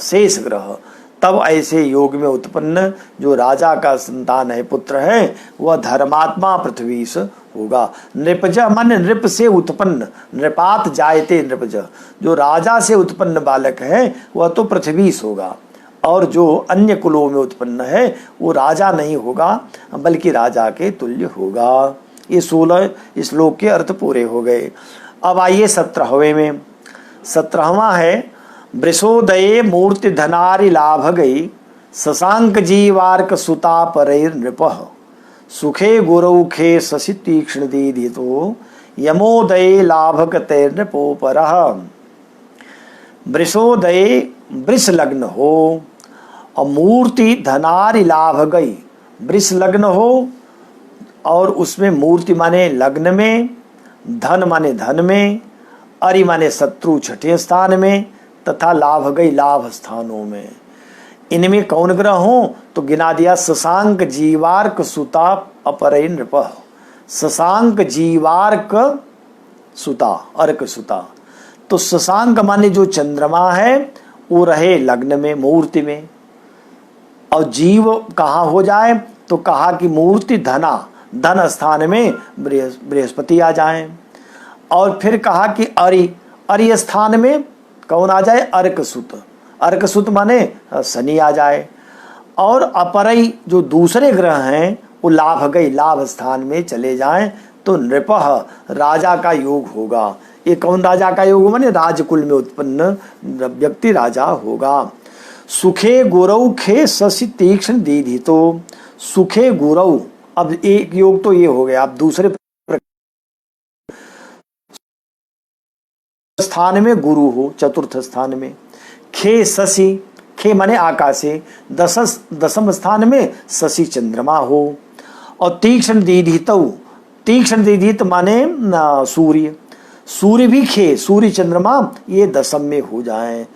S1: शेष ग्रह। तब ऐसे योग में उत्पन्न जो राजा का संतान है, पुत्र है, वह धर्मात्मा पृथ्वी से होगा। नृपज माने नृप से उत्पन्न, नृपात जायते नृपज, जो राजा से उत्पन्न बालक है वह तो पृथ्वी से होगा, और जो अन्य कुलों में उत्पन्न है वो राजा नहीं होगा बल्कि राजा के तुल्य होगा। ये 16 श्लोक के अर्थ पूरे हो गए। अब आइए 17वें में। 17वां है, वृषोदये मूर्ति धनारि लाभ गई शशांक जीवार्क सुता परैर नृपः सुखे गुरौखे शशि तीक्ष्ण दीधितो यमोदये लाभक तैर नृपोपरः। वृषोदये वृष लग्न हो और मूर्ति धनारि लाभ गई, वृष लग्न हो और उसमें मूर्ति माने लग्न में, धन माने धन में, अरि माने शत्रु छठे स्थान में, तथा लाभ गई लाभ स्थानों में। इनमें कौन ग्रह हो तो गिना दिया, शशांक जीवार्क सुता अपरैर नृपः। शशांक जीवार्क सुता, अर्क सुता। तो शशांक माने जो चंद्रमा है वो रहे लग्न में मूर्ति में, और जीव कहाँ हो जाए तो कहा कि मूर्ति धना, धन स्थान में बृहस्पति आ जाए। और फिर कहा कि अरि स्थान में कौन आ जाए, अर्कसुत, अर्कसुत माने शनि आ जाए। और अपरई जो दूसरे ग्रह हैं वो लाभ गई, लाभ स्थान में चले जाएं तो नृपः राजा का योग होगा। ये कौन राजा का योग माने राजकुल में उत्पन्न व्यक्ति राजा होगा। सुखे गुरौ खे शशि तीक्ष्ण दीधि, तो सुखे गुरौ, अब एक योग तो ये हो गया। अब दूसरे स्थान में गुरु हो, चतुर्थ स्थान में। खे शशि, खे माने आकाशे, दसम स्थान में शशि चंद्रमा हो। और तीक्ष्ण दीधितौ, तीक्ष्ण दीधित माने सूर्य, सूर्य भी खे, सूर्य चंद्रमा ये दसम में हो जाएं,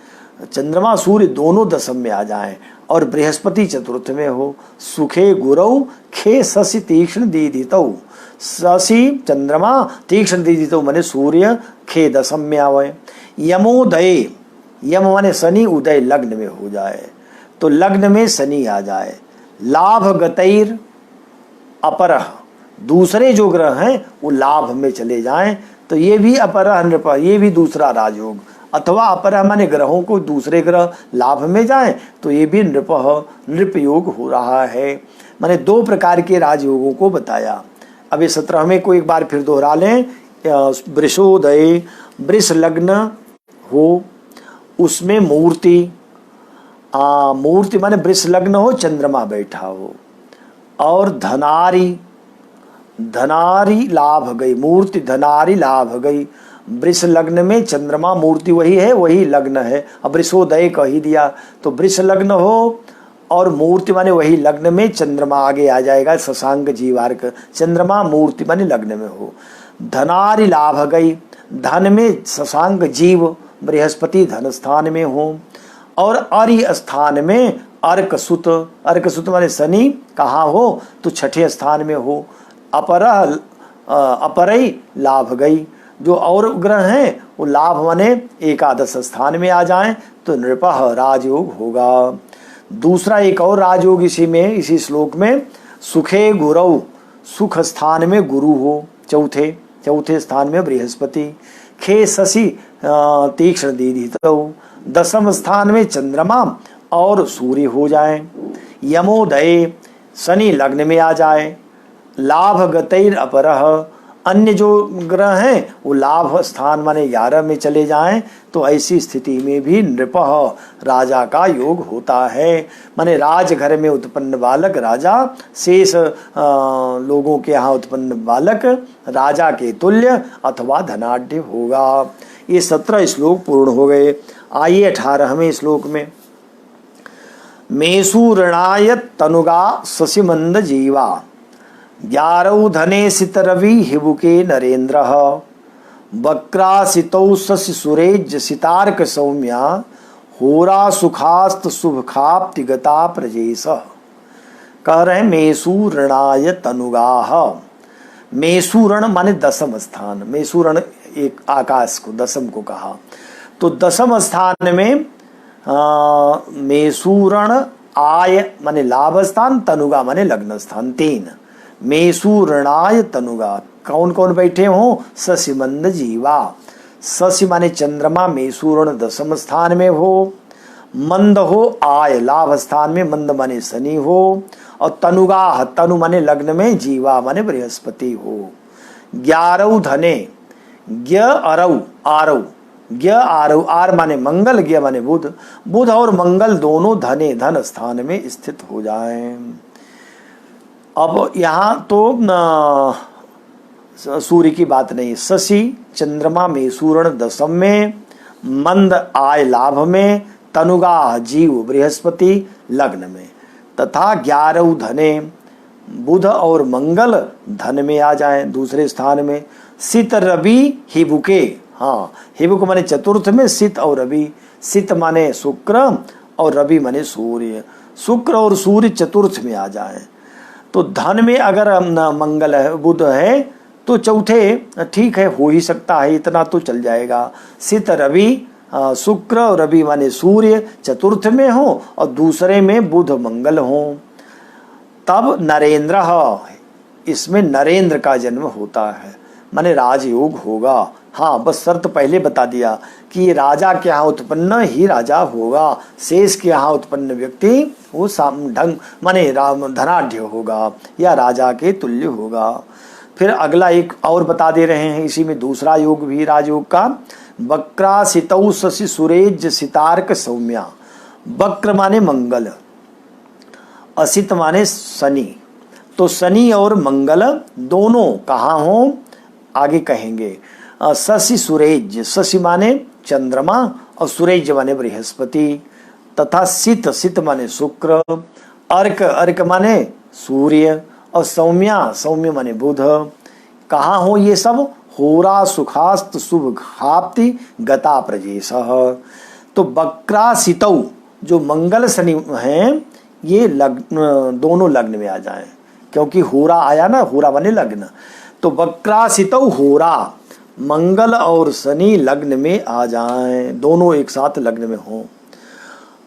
S1: चंद्रमा सूर्य दोनों दसम में आ जाएं और बृहस्पति चतुर्थ में हो। सुखे गुरौ खे शशि तीक्ष्ण दीधितौ, शशि चंद्रमा तीक्ष्ण दीधितौ माने सूर्य खे दसम में आवे। यमोदय, यम माने शनि, उदय लग्न में हो जाए तो लग्न में शनि आ जाए। लाभ गतैर अपरह, दूसरे जो ग्रह हैं वो लाभ में चले जाएं तो ये भी अपरह नृप, ये भी दूसरा राजयोग। अथवा अपरह माने ग्रहों को दूसरे ग्रह लाभ में जाएं तो ये भी नृप योग हो रहा है। माने दो प्रकार के राजयोगों को बताया। अब ये 17वें को एक बार फिर दोहरा लें। वृषोदय, वृष लग्न हो, उसमें मूर्ति, मूर्ति माने वृष लग्न हो, चंद्रमा बैठा हो। और धनारी, धनारी लाभ गई, मूर्ति धनारी लाभ गई। वृष लग्न में चंद्रमा, मूर्ति वही है, वही लग्न है। अब वृषोदय कह ही दिया तो वृष लग्न हो और मूर्ति माने वही लग्न में चंद्रमा आगे आ जाएगा, शशांक जीवार्क, चंद्रमा मूर्ति माने लग्न में हो। धनारी लाभ गई, धन में शशांक जीव बृहस्पति धन स्थान में हो। और अर्य स्थान में अर्क सुत, अर्क सुत माने शनि कहाँ हो तो छठे स्थान में हो। अपरई लाभ गई, जो और ग्रह हैं वो लाभ माने एकादश स्थान में आ जाएं तो नृपः राजयोग होगा। दूसरा एक और राजयोग इसी में, इसी श्लोक में, सुखे गुरौ, सुख स्थान में गुरु हो, चौथे स्थान में बृहस्पति। खे शशि तीक्ष्ण दीधितौ, दसम स्थान में चंद्रमा और सूर्य हो जाए। यमोदय, शनि लग्न में आ जाए। लाभ गतैर अपरह, अन्य जो ग्रह हैं वो लाभ स्थान माने 11 में चले जाएं तो ऐसी स्थिति में भी नृपः राजा का योग होता है। माने राजघर में उत्पन्न बालक राजा, शेष लोगों के यहाँ उत्पन्न बालक राजा के तुल्य अथवा धनाढ्य होगा। ये 17 श्लोक पूर्ण हो गए। आइए 18वें श्लोक में। मेषु ऋणाय तनुगा शशिमंद जीवा, 11 धने सित रवि हिबुके नरेन्द्र, वक्रासितौ शशि सुरेज सितार्क सौम्या, होरा सुखास्त शुभखाप्ति गता प्रजेश। कह रहे मेषु ऋणाय तनुगाः, मेषु ऋण माने दसम स्थान, मेषु ऋण एक आकाश को दसम को कहा तो दसम स्थान में मेषु ऋण आय माने लाभ स्थान, तनुगा माने लग्न स्थान, 3। मेषु ऋणाय तनुगा, कौन कौन बैठे हो? शशिमंद जीवा, शशि माने चंद्रमा मेषु ऋण दसम स्थान में हो। मंद हो आय लाभ स्थान में, मंद माने शनि हो। और तनुगा, तनु माने लग्न में, जीवा माने बृहस्पति हो। 11 धने, ज्ञ अरौ आरौ, ज्ञ आरौ, आर माने मंगल, ज्ञ माने बुध, बुध और मंगल दोनों धने धन स्थान में स्थित हो जाएं। अब यहाँ तो सूर्य की बात नहीं, शशि चंद्रमा मेषु ऋण दसम में, मंद आय लाभ में, तनुगा जीव बृहस्पति लग्न में, तथा 11 धने बुध और मंगल धन में आ जाएं दूसरे स्थान में। सित रवि हिबुके, हाँ हिबुक माने चतुर्थ में, सित और रवि, सित माने शुक्र और रवि माने सूर्य, शुक्र और सूर्य चतुर्थ में आ जाएं तो धन में अगर मंगल है बुध है तो चौथे ठीक है, हो ही सकता है, इतना तो चल जाएगा। सित रवि, शुक्र और रवि माने सूर्य चतुर्थ में हो और दूसरे में बुध मंगल हो, तब नरेंद्र, इसमें नरेंद्र का जन्म होता है, माने राजयोग होगा। हाँ बस शर्त पहले बता दिया कि ये राजा के यहाँ उत्पन्न ही राजा होगा, शेष के यहाँ उत्पन्न व्यक्ति वो ढंग माने धनाढ्य होगा या राजा के तुल्य होगा। फिर अगला एक और बता दे रहे हैं इसी में दूसरा योग भी राजयोग का। वक्रासितौ शशि सुरेज सितार्क सौम्या। वक्र माने मंगल, असित माने शनि, तो शनि और मंगल दोनों कहाँ हो आगे कहेंगे। शशि सुरेज, शशि माने चंद्रमा और सुरेज माने बृहस्पति, तथा सित, सित माने शुक्र, अर्क, अर्क माने सूर्य और सौम्या, सौम्य माने बुध। कहाँ हो ये सब? होरा सुखास्त शुभ खाप्ति गता प्रजेश। तो वक्रासितौ जो मंगल शनि हैं ये लग्न, दोनों लग्न में आ जाएं, क्योंकि होरा आया ना, होरा बने लग्न, तो वक्रासितौ होरा, मंगल और शनि लग्न में आ जाएं, दोनों एक साथ लग्न में हो।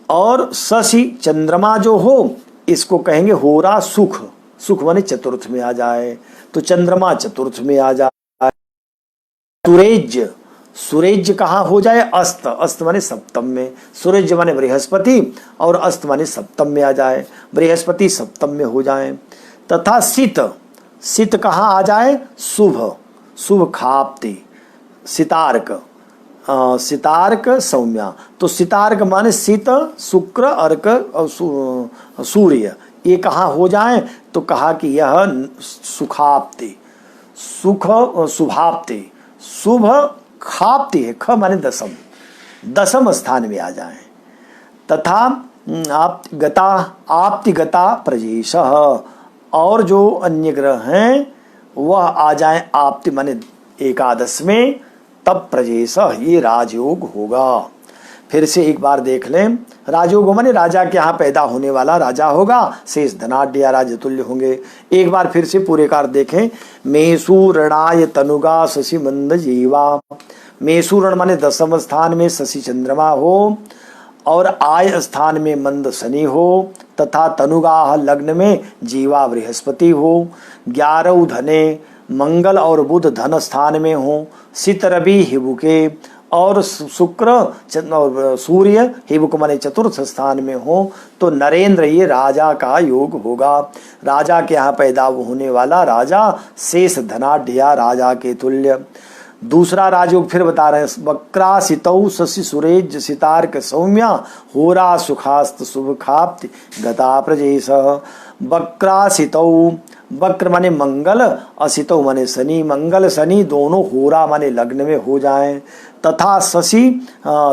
S1: और शशि चंद्रमा जो हो इसको कहेंगे होरा सुख, सुख माने चतुर्थ में आ जाए, तो चंद्रमा चतुर्थ में आ जाए। सुरेज, सूरज कहाँ हो जाए? अस्त, अस्त माने सप्तम में, सूरज माने बृहस्पति और अस्त माने सप्तम में आ जाए, बृहस्पति सप्तम में हो जाए। तथा सित, सित कहाँ आ जाए? शुभ, शुभ खाप्ति, सितार्क, सितार्क सौम्या, तो सितार्क माने सित शुक्र अर्क और सूर्य, ये कहाँ हो जाए? तो कहा कि यह सुखाप्ति, सुख शुभाप्ति, शुभ खाप्ति है, ख माने दसम, दसम स्थान में आ जाए। तथा आप्ति गता, आप्ति गता प्रजेश, और जो अन्य ग्रह हैं वह आ जाए आप्ति माने एकादश में, तब प्रजेश ये राजयोग होगा। फिर से एक बार देख लें, राजयोग माने राजा के यहाँ पैदा होने वाला राजा होगा, शेष धनाढ्य या राजतुल्य होंगे। एक बार फिर से पूरे कार देखें। मेषुरणाय तनुगा शशि मंद जीवा। मेषुरण माने दसम स्थान में शशि चंद्रमा हो और आय स्थान में मंद शनि हो, तथा तनुगा लग्न में जीवा बृहस्पति हो। 11 धने मंगल और बुध धन स्थान में हो, सित रवि हिबुके और शुक्र और सूर्य हिबुक माने चतुर्थ स्थान में हो, तो नरेंद्र ये राजा का योग होगा। राजा के यहाँ पैदा होने वाला राजा, शेष धनाढ्य राजा के तुल्य। दूसरा राजयोग फिर बता रहे हैं। वक्रासितौ शशि सुरेज सितार्क सौम्या होरा सुखास्त शुभ खाप्ति गता प्रजेश। वक्रासितौ, वक्र माने मंगल, असितौ माने शनि, मंगल शनि दोनों होरा माने लग्न में हो जाएं। तथा शशि,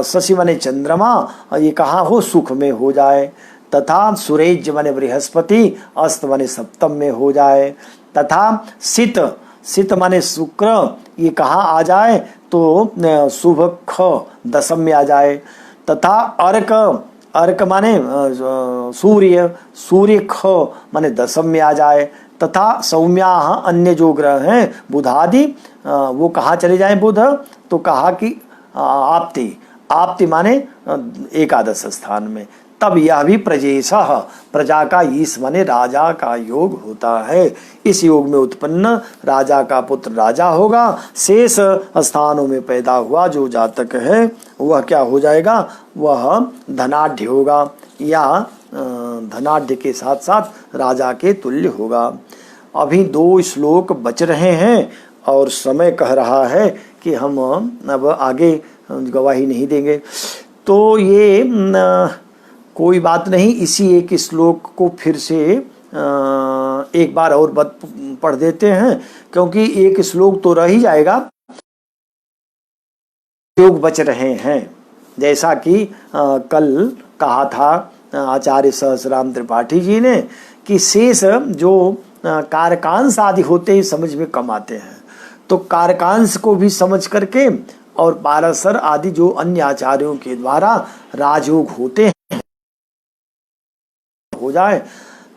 S1: शशि माने चंद्रमा, ये कहाँ हो? सुख में हो जाए। तथा सुरेज माने बृहस्पति, अस्त माने सप्तम में हो जाए। तथा सित, सित माने शुक्र, ये कहाँ आ जाए? तो शुभ ख दसम में आ जाए। तथा अर्क, अर्क माने सूर्य, सूर्य ख माने दसम में आ जाए। तथा सौम्या अन्य जो ग्रह हैं बुधादि, वो कहाँ चले जाएं? बुध, तो कहा कि आप्ति, आप्ति माने एकादश स्थान में, तब यह भी प्रजेश, प्रजा का ईश माने राजा का योग होता है। इस योग में उत्पन्न राजा का पुत्र राजा होगा। शेष स्थानों में पैदा हुआ जो जातक है वह क्या हो जाएगा? वह धनाढ्य होगा या धनाढ्य के साथ साथ राजा के तुल्य होगा। अभी 2 श्लोक बच रहे हैं और समय कह रहा है कि हम अब आगे गवाही नहीं देंगे, तो ये कोई बात नहीं, इसी एक श्लोक को फिर से एक बार और पढ़ देते हैं, क्योंकि एक श्लोक तो रह ही जाएगा, योग बच रहे हैं। जैसा कि कल कहा था आचार्य सहस्राम त्रिपाठी जी ने कि शेष जो कारकांश आदि होते ही समझ में कम आते हैं, तो कारकांश को भी समझ करके और पाराशर आदि जो अन्य आचार्यों के द्वारा राजयोग होते हैं हो जाए,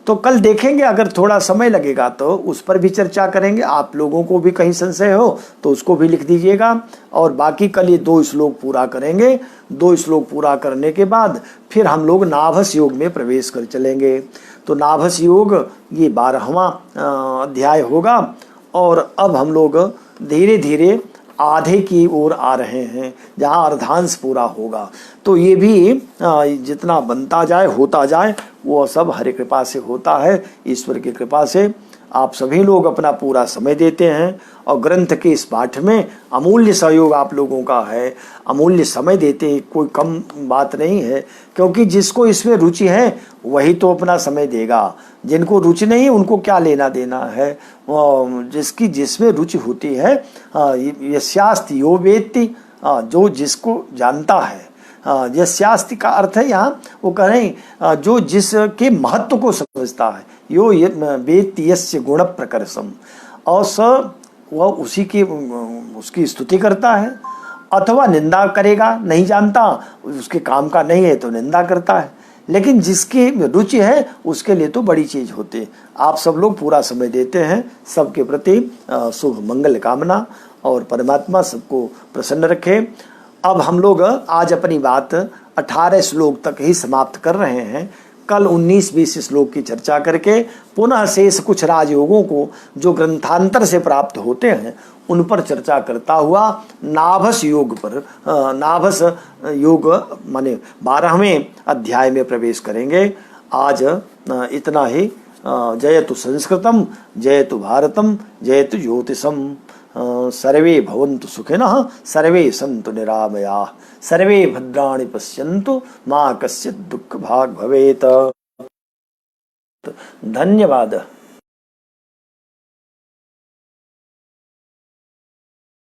S1: तो कल देखेंगे। अगर थोड़ा समय लगेगा तो उस पर भी चर्चा करेंगे। आप लोगों को भी कहीं संशय हो तो उसको भी लिख दीजिएगा। और बाकी कल ये 2 श्लोक पूरा करेंगे। 2 श्लोक पूरा करने के बाद फिर हम लोग नाभस योग में प्रवेश कर चलेंगे। तो नाभस योग ये 12वां अध्याय होगा। और अब हम लोग धीरे धीरे आधे की ओर आ रहे हैं, जहाँ अर्धांश पूरा होगा। तो ये भी जितना बनता जाए होता जाए वो सब हरि कृपा से होता है, ईश्वर की कृपा से। आप सभी लोग अपना पूरा समय देते हैं और ग्रंथ के इस पाठ में अमूल्य सहयोग आप लोगों का है, अमूल्य समय देते हैं, कोई कम बात नहीं है। क्योंकि जिसको इसमें रुचि है वही तो अपना समय देगा, जिनको रुचि नहीं उनको क्या लेना देना है। जिसकी जिसमें रुचि होती है, यस्यास्ति यो वेत्ति, जो जिसको जानता है। यस्यास्ति का अर्थ है यहाँ वो कह रहे हैं जो जिसके महत्व को समझता है, यो वेत्ति यस्य गुण प्रकर्षम, और स वह उसी की उसकी स्तुति करता है अथवा निंदा करेगा। नहीं जानता, उसके काम का नहीं है तो निंदा करता है, लेकिन जिसकी रुचि है उसके लिए तो बड़ी चीज होती है। आप सब लोग पूरा समय देते हैं, सबके प्रति शुभ मंगल कामना, और परमात्मा सबको प्रसन्न रखे। अब हम लोग आज अपनी बात 18 श्लोक तक ही समाप्त कर रहे हैं। कल 19-20 श्लोक की चर्चा करके पुनः शेष कुछ राजयोगों को जो ग्रंथांतर से प्राप्त होते हैं उन पर चर्चा करता हुआ नाभस योग पर, नाभस योग माने 12वें अध्याय में प्रवेश करेंगे। आज इतना ही। जयतु संस्कृतम, जयतु भारतम, जयतु ज्योतिषम। सर्वे भवन्तु सुखिनः, सर्वे सन्तु निरामयाः, सर्वे भद्राणि पश्यन्तु, मा कश्चित् दुःखभाग् भवेत्। धन्यवाद।